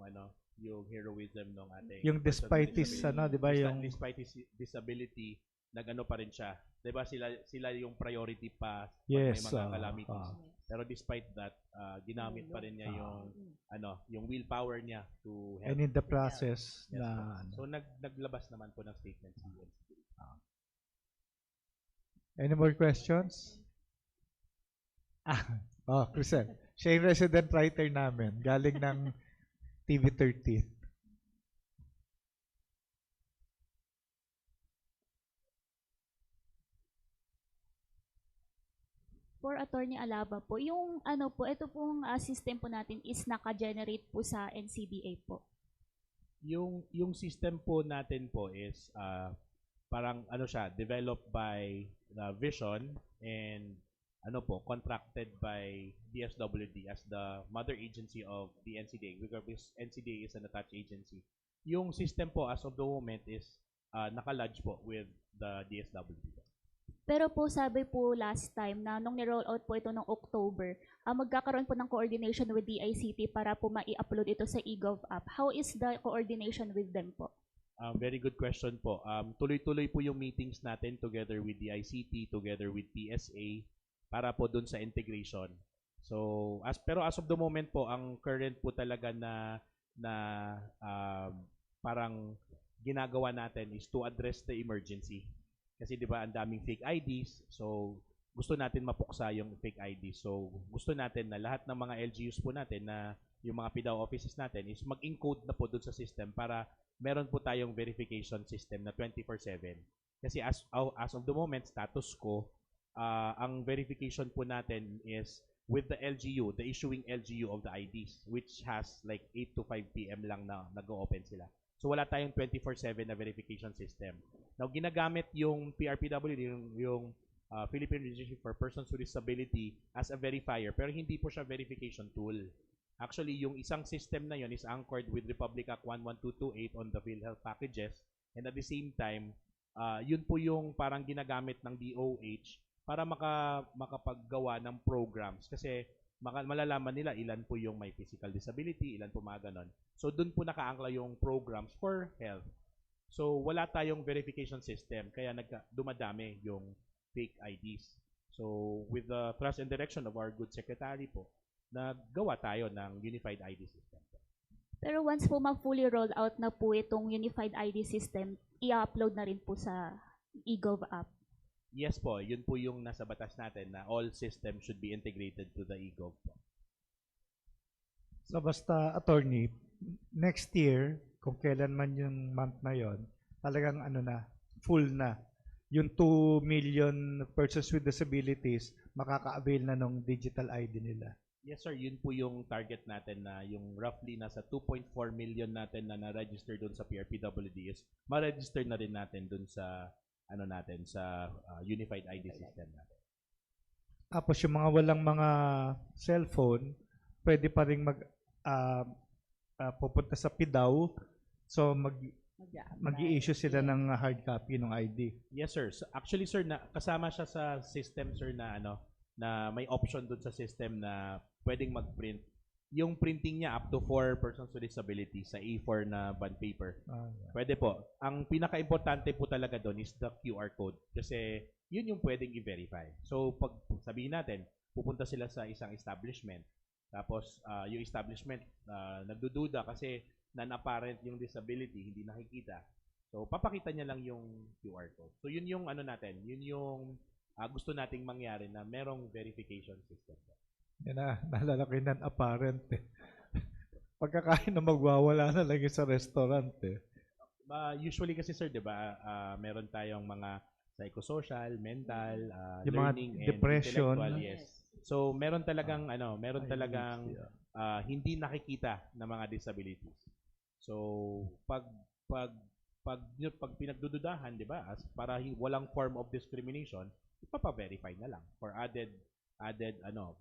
yung heroism ng ating yung despite his di ba yung despite his disability, nag-ano pa rin siya. 'Di ba sila yung priority pa pag yes, may mga calamities. Pero despite that, ginamit pa rin niya yung yung willpower niya to help. And in the process Yes, na so naglabas naman po ng statement si Any more questions? Crisel. Siya yung resident writer namin. Galing ng TV13. For Attorney Alaba po, yung ito pong system po natin is naka-generate po sa NCBA po. Yung system po natin po is parang siya, developed by Vision and contracted by DSWD as the mother agency of the NCDA, because NCDA is an attached agency. Yung system po as of the moment is naka-lodge po with the DSWD. Pero po sabi po last time na nung ni-roll out po ito noong October, magkakaroon po ng coordination with DICT para po ma-i-upload ito sa eGov app. How is the coordination with them po? Very good question po. Tuloy-tuloy po yung meetings natin together with DICT, together with PSA, para po dun sa integration. So, pero as of the moment po, ang current po talaga na parang ginagawa natin is to address the emergency. Kasi 'di ba ang daming fake IDs, so gusto natin mapuksa yung fake IDs. So gusto natin na lahat ng mga LGUs po natin na yung mga PDAO offices natin is mag-encode na po doon sa system para meron po tayong verification system na 24/7. Kasi as of the moment, status quo, ang verification po natin is with the LGU, the issuing LGU of the IDs, which has like 8 to 5 p.m. lang na nag-o-open sila. So wala tayong 24/7 na verification system. Now ginagamit yung PRPWD, yung Philippine Registry for Persons with Disability as a verifier, pero hindi po siya verification tool. Actually, yung isang system na yon is anchored with Republic Act 11228 on the PhilHealth packages, and at the same time, yun po yung parang ginagamit ng DOH para makapaggawa ng programs. Kasi malalaman nila ilan po yung may physical disability, ilan po mga ganon. So doon po nakaangkla yung programs for health. So wala tayong verification system, kaya dumadami yung fake IDs. So with the trust and direction of our good secretary po, naggawa tayo ng unified ID system. Pero once po ma-fully roll out na po itong unified ID system, i-upload na rin po sa eGov app. Yes po, yun po yung nasa batas natin na all systems should be integrated to the eGov po. So basta attorney, next year, kung kailan man yung month na yon, talagang full na yung 2 million persons with disabilities makaka-avail na ng digital ID nila. Yes sir, yun po yung target natin na yung roughly nasa 2.4 million natin na na-register doon sa PRPWD is ma-register na rin natin doon sa ano natin sa Unified ID system natin. Tapos yung mga walang mga cellphone, pwede pa rin pupunta sa PIDAW. So mag-i-issue sila ng hard copy ng ID. Yes sir. So, actually sir, kasama siya sa system sir na na may option doon sa system na pwedeng mag-print. Yung printing niya up to 4 persons with disability sa A4 na bond paper. Pwede po. Ang pinaka-importante po talaga doon is the QR code kasi yun yung pwedeng i-verify. So pag sabihin natin, pupunta sila sa isang establishment. Tapos yung establishment nagdududa kasi non-apparent yung disability, hindi nakikita. So papakita niya lang yung QR code. So yun yung natin, yun yung gusto nating mangyari na merong verification system. Yan na, naalala ko yung non-apparent eh. Pagkakain na magwawala na lang sa restaurant eh. Usually kasi sir, di ba, meron tayong mga psychosocial, mental, yung learning, mga depression. and intellectual. Yes. So meron talagang meron talagang hindi nakikita na mga disabilities. So pag pinagdududahan, di ba, para walang form of discrimination, ipapa-verify na lang for added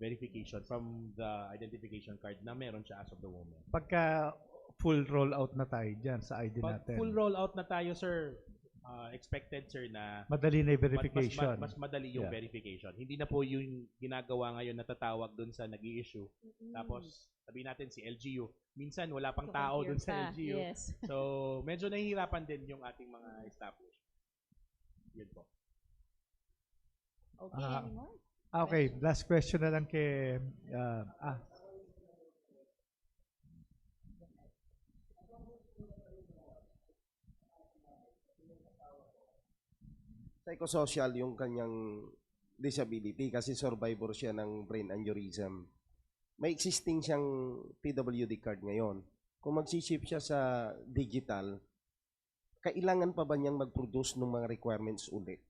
verification from the identification card na meron siya as of the moment. Pagka full rollout na tayo dyan sa ID natin. Full rollout na tayo sir, expected sir na madali na yung verification. Mas madali yung verification. Hindi na po yung ginagawa ngayon na tatawag dun sa nag-i-issue. Tapos sabihin natin si LGU, minsan wala pang tao dun sa LGU. Yes. So medyo nahihirapan din yung ating mga establishment. Yun po. Okay, anymore? Okay, last question na lang kay Psychosocial yung kanyang disability kasi survivor siya ng brain aneurysm. May existing siyang PWD card ngayon. Kung magsiship siya sa digital, kailangan pa ba niyang mag-produce ng mga requirements ulit?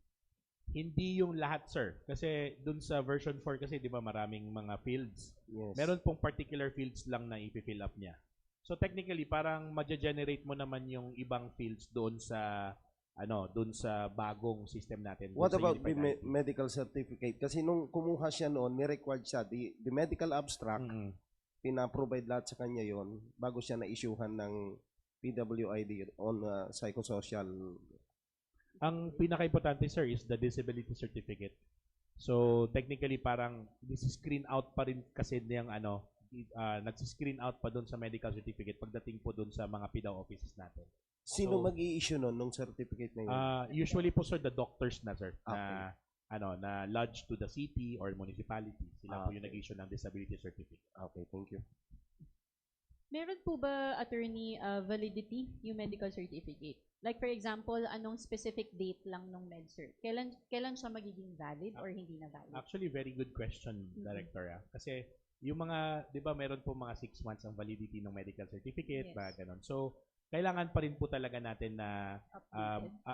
Hindi yung lahat, sir. Kasi dun sa version 4 kasi, di ba, maraming mga fields. Yes. Meron pong particular fields lang na i-fill up niya. So technically, parang ma-generate mo naman yung ibang fields doon sa bagong system natin. What about the medical certificate? Kasi nung kumuha siya noon, ni-required siya the medical abstract, pina-provide lahat sa kanya yon bago siya na-issuehan ng PWID on psychosocial. Ang pinaka-importante, sir, is the disability certificate. So technically, parang this-screen out pa rin kasi niyang nag-screen out pa doon sa medical certificate pagdating po doon sa mga PIDAW offices natin. Sino mag-i-issue nun nung certificate na yun? Usually po, sir, the doctors na, sir, Okay. na lodged to the city or municipality. Sila po yung nag-issue ng disability certificate. Okay, thank you. Meron po ba, attorney, validity yung medical certificate? Like for example, anong specific date lang nung MedCert? Kailan siya magiging valid or hindi na valid? Actually, very good question, Director. Kasi yung mga, di ba, meron po mga 6 months ang validity ng medical certificate, Yes. ba, ganun. So, kailangan pa rin po talaga natin na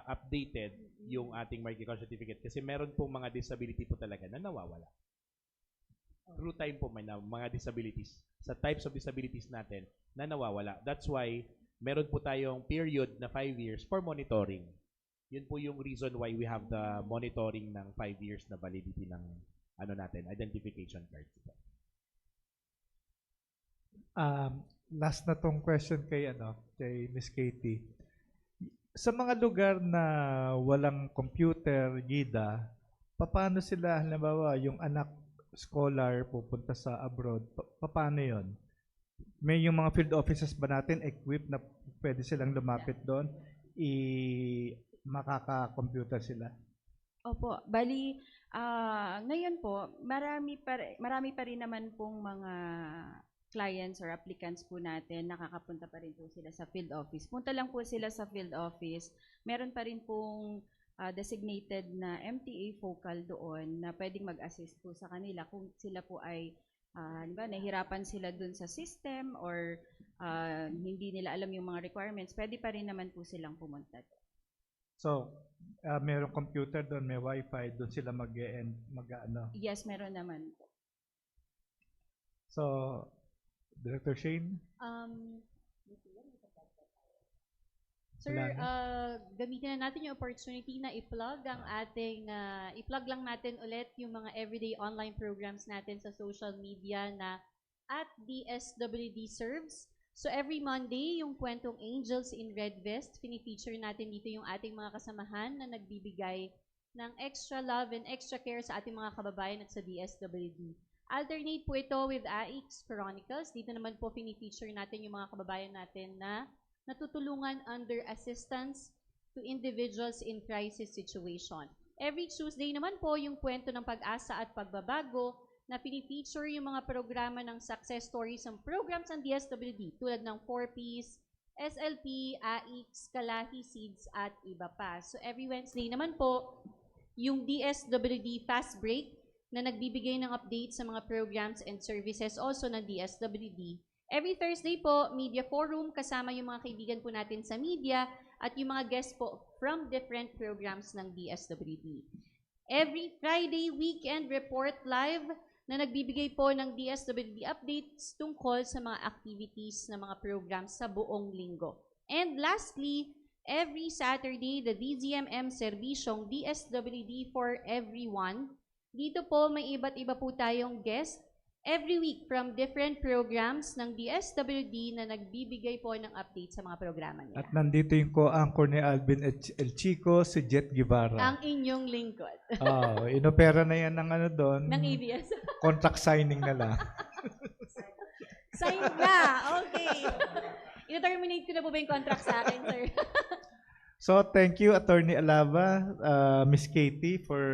updated yung ating medical certificate kasi meron pong mga disability po talaga na nawawala. Through time po may mga disabilities, sa types of disabilities natin na nawawala. That's why meron po tayong period na 5 years for monitoring. Yun po yung reason why we have the monitoring ng 5 years na validity ng identification card. Last na tong question kay Miss Katie. Sa mga lugar na walang computer, GIDA, paano sila, halimbawa, yung anak scholar pupunta sa abroad, paano yon? May yung mga field offices ba natin equipped na pwede silang lumapit doon, makaka-computer sila? Opo, bali ngayon po marami pa rin naman pong mga clients or applicants po natin, nakakapunta pa rin po sila sa field office. Punta lang po sila sa field office. Meron pa rin pong designated na MTA focal doon na pwedeng mag-assist po sa kanila kung sila po ay nahihirapan sila dun sa system or hindi nila alam yung mga requirements, pwede pa rin naman po silang pumunta doon. So, merong computer doon, may wifi, doon sila mag-ano. Yes, meron naman po. So, Director Shane? Sir, Wala na. gamitin na natin yung opportunity na i-plug ang ating, i-plug lang natin ulit yung mga everyday online programs natin sa social media na at DSWD Serves. So every Monday, yung Kwentong Angels in Red Vest, pinifeature natin dito yung ating mga kasamahan na nagbibigay ng extra love and extra care sa ating mga kababayan at sa DSWD. Alternate po ito with AX Chronicles. Dito naman po pinifeature natin yung mga kababayan natin na natutulungan under assistance to individuals in crisis situation. Every Tuesday naman po yung kwento ng pag-asa at pagbabago na pinifeature yung mga programa ng success stories ng programs ng DSWD tulad ng 4Ps, SLP, AX, Kalahi, Seeds at iba pa. So every Wednesday naman po yung DSWD Fast Break na nagbibigay ng updates sa mga programs and services also ng DSWD. Every Thursday po, Media Forum, kasama yung mga kaibigan po natin sa media at yung mga guests po from different programs ng DSWD. Every Friday, Weekend Report Live na nagbibigay po ng DSWD updates tungkol sa mga activities ng mga programs sa buong linggo. And lastly, every Saturday, the DZMM Serbisyong DSWD for Everyone. Dito po may iba't iba po tayong guest every week from different programs ng DSWD na nagbibigay po ng update sa mga programa nila. At nandito yung co-anchor ni Alvin El Chico, si Jet Guevara. Ang inyong lingkod. Inopera na yan ng ano doon. Ng ABS. Contract signing na lang. Sign na! Okay. Ina-terminate ko na po ba yung contract sa akin, sir? So, thank you, Attorney Alava, Miss Katie, for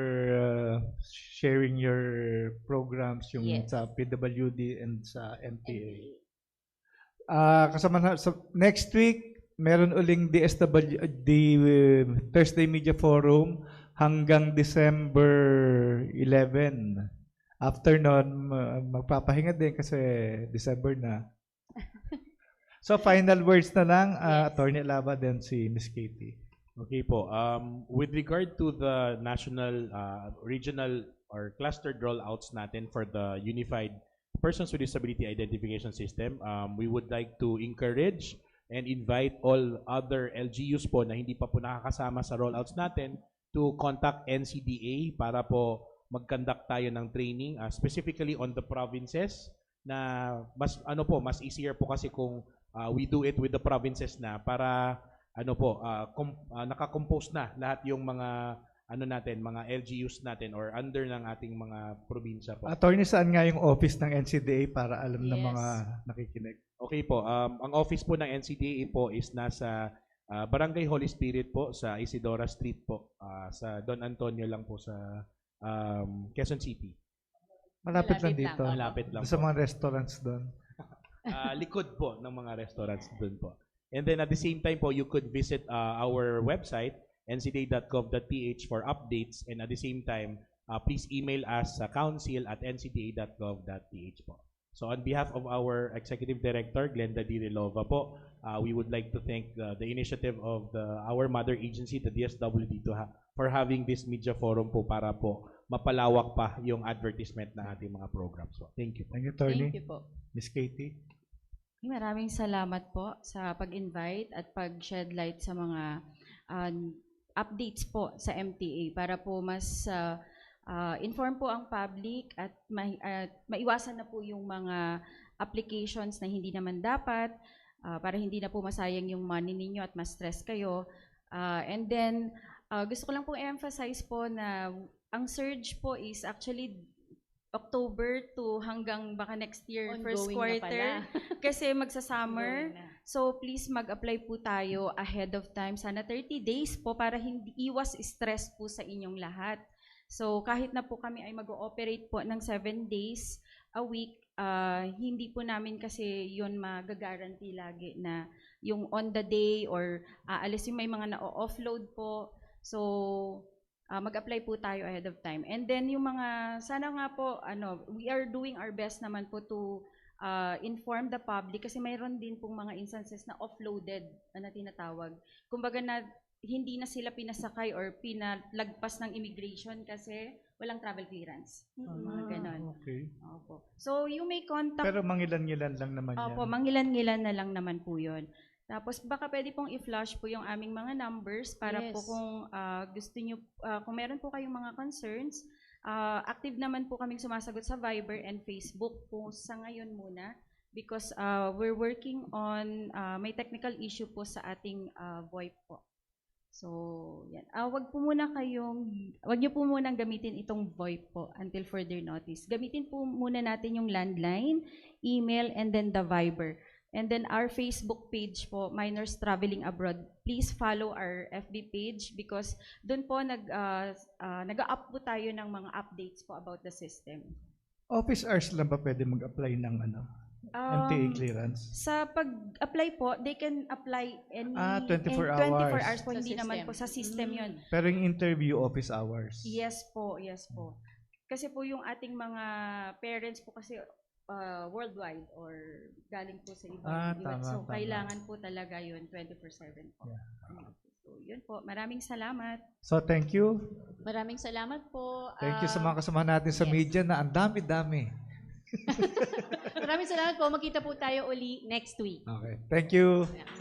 sharing your programs yung Yes. sa PWD and sa MTA. Kasama na, so next week, meron uling DSWD Thursday Media Forum hanggang December 11. After nun, magpapahinga din kasi December na. So, final words na lang, Yes. Attorney Alava, then si Miss Katie. Okay po. With regard to the national, regional, or clustered rollouts natin for the Unified Persons with Disability Identification System, we would like to encourage and invite all other LGUs po na hindi pa po nakakasama sa rollouts natin to contact NCDA para po mag-conduct tayo ng training, specifically on the provinces na mas easier po kasi kung we do it with the provinces na para nakakompose na lahat yung mga mga LGUs natin or under ng ating mga probinsya po. Attorney, saan nga yung office ng NCDA para alam ng Yes. mga nakikinig? Okay po, ang office po ng NCDA po is nasa Barangay Holy Spirit po sa Isidora Street po, sa Don Antonio lang po sa Quezon City. Malapit lang Malapit dito. lang. Malapit lang Sa po. mga restaurants doon. Likod po ng mga restaurants doon po. And then at the same time po, you could visit our website, ncda.gov.ph for updates. And at the same time, please email us sa council@ncda.gov.ph po. So on behalf of our Executive Director, Glenda D. Relova po, we would like to thank the initiative of our mother agency, the DSWD, for having this media forum po para po mapalawak pa yung advertisement na ating mga programs po. Thank you po. Thank you, Attorney. Thank you po. Miss Katie. Maraming salamat po sa pag-invite at pag-shed light sa mga updates po sa MTA para po mas inform po ang public at maiwasan na po yung mga applications na hindi naman dapat para hindi na po masayang yung money ninyo at mas stress kayo. And then, gusto ko lang po emphasize po na ang surge po is actually October to hanggang baka next year, first Ongoing na quarter. pala. Kasi magsa-summer. Ongoing na. So please mag-apply po tayo ahead of time. Sana 30 days po para hindi iwas stress po sa inyong lahat. So kahit na po kami ay mag-ooperate po ng 7 days a week, hindi po namin kasi yun mag-guarantee lagi na yung on the day or alis yung may mga na-offload po. So mag-apply po tayo ahead of time. And then yung mga, sana nga po, we are doing our best naman po to inform the public kasi mayroon din pong mga instances na offloaded na tinatawag. Kumbaga na hindi na sila pinasakay or pinalagpas ng immigration kasi walang travel clearance. Mga ganon. Okay. Opo. So you may contact. Pero mangilan-ngilan lang naman yan. Opo, mangilan-ngilan na lang naman po yun. Tapos baka pwede pong i-flash po yung aming mga numbers para po Yes. kung gusto nyo, kung meron po kayong mga concerns, active naman po kaming sumasagot sa Viber and Facebook po sa ngayon muna because we're working on, may technical issue po sa ating VoIP po. So, yan. Wag niyo po munang gamitin itong VoIP po until further notice. Gamitin po muna natin yung landline, email, and then the Viber. And then our Facebook page po, Minors Traveling Abroad. Please follow our FB page because doon po nag-up po tayo ng mga updates po about the system. Office hours lang ba pwede mag-apply ng MTA clearance? Sa pag-apply po, they can apply any 24 24 hours. hours po, Sa hindi naman system. po sa system yun. Pero yung interview, office hours. Yes po, yes po. Kasi po yung ating mga parents po kasi worldwide or galing po sa ibang Tama, so tama. kailangan po talaga yun 24/7 po. So yun po, maraming salamat. So, thank you. Maraming salamat po. Thank you sa mga kasama natin sa yes. media na ang dami-dami. Maraming salamat po. Magkita po tayo uli next week. Okay. Thank you. Salamat.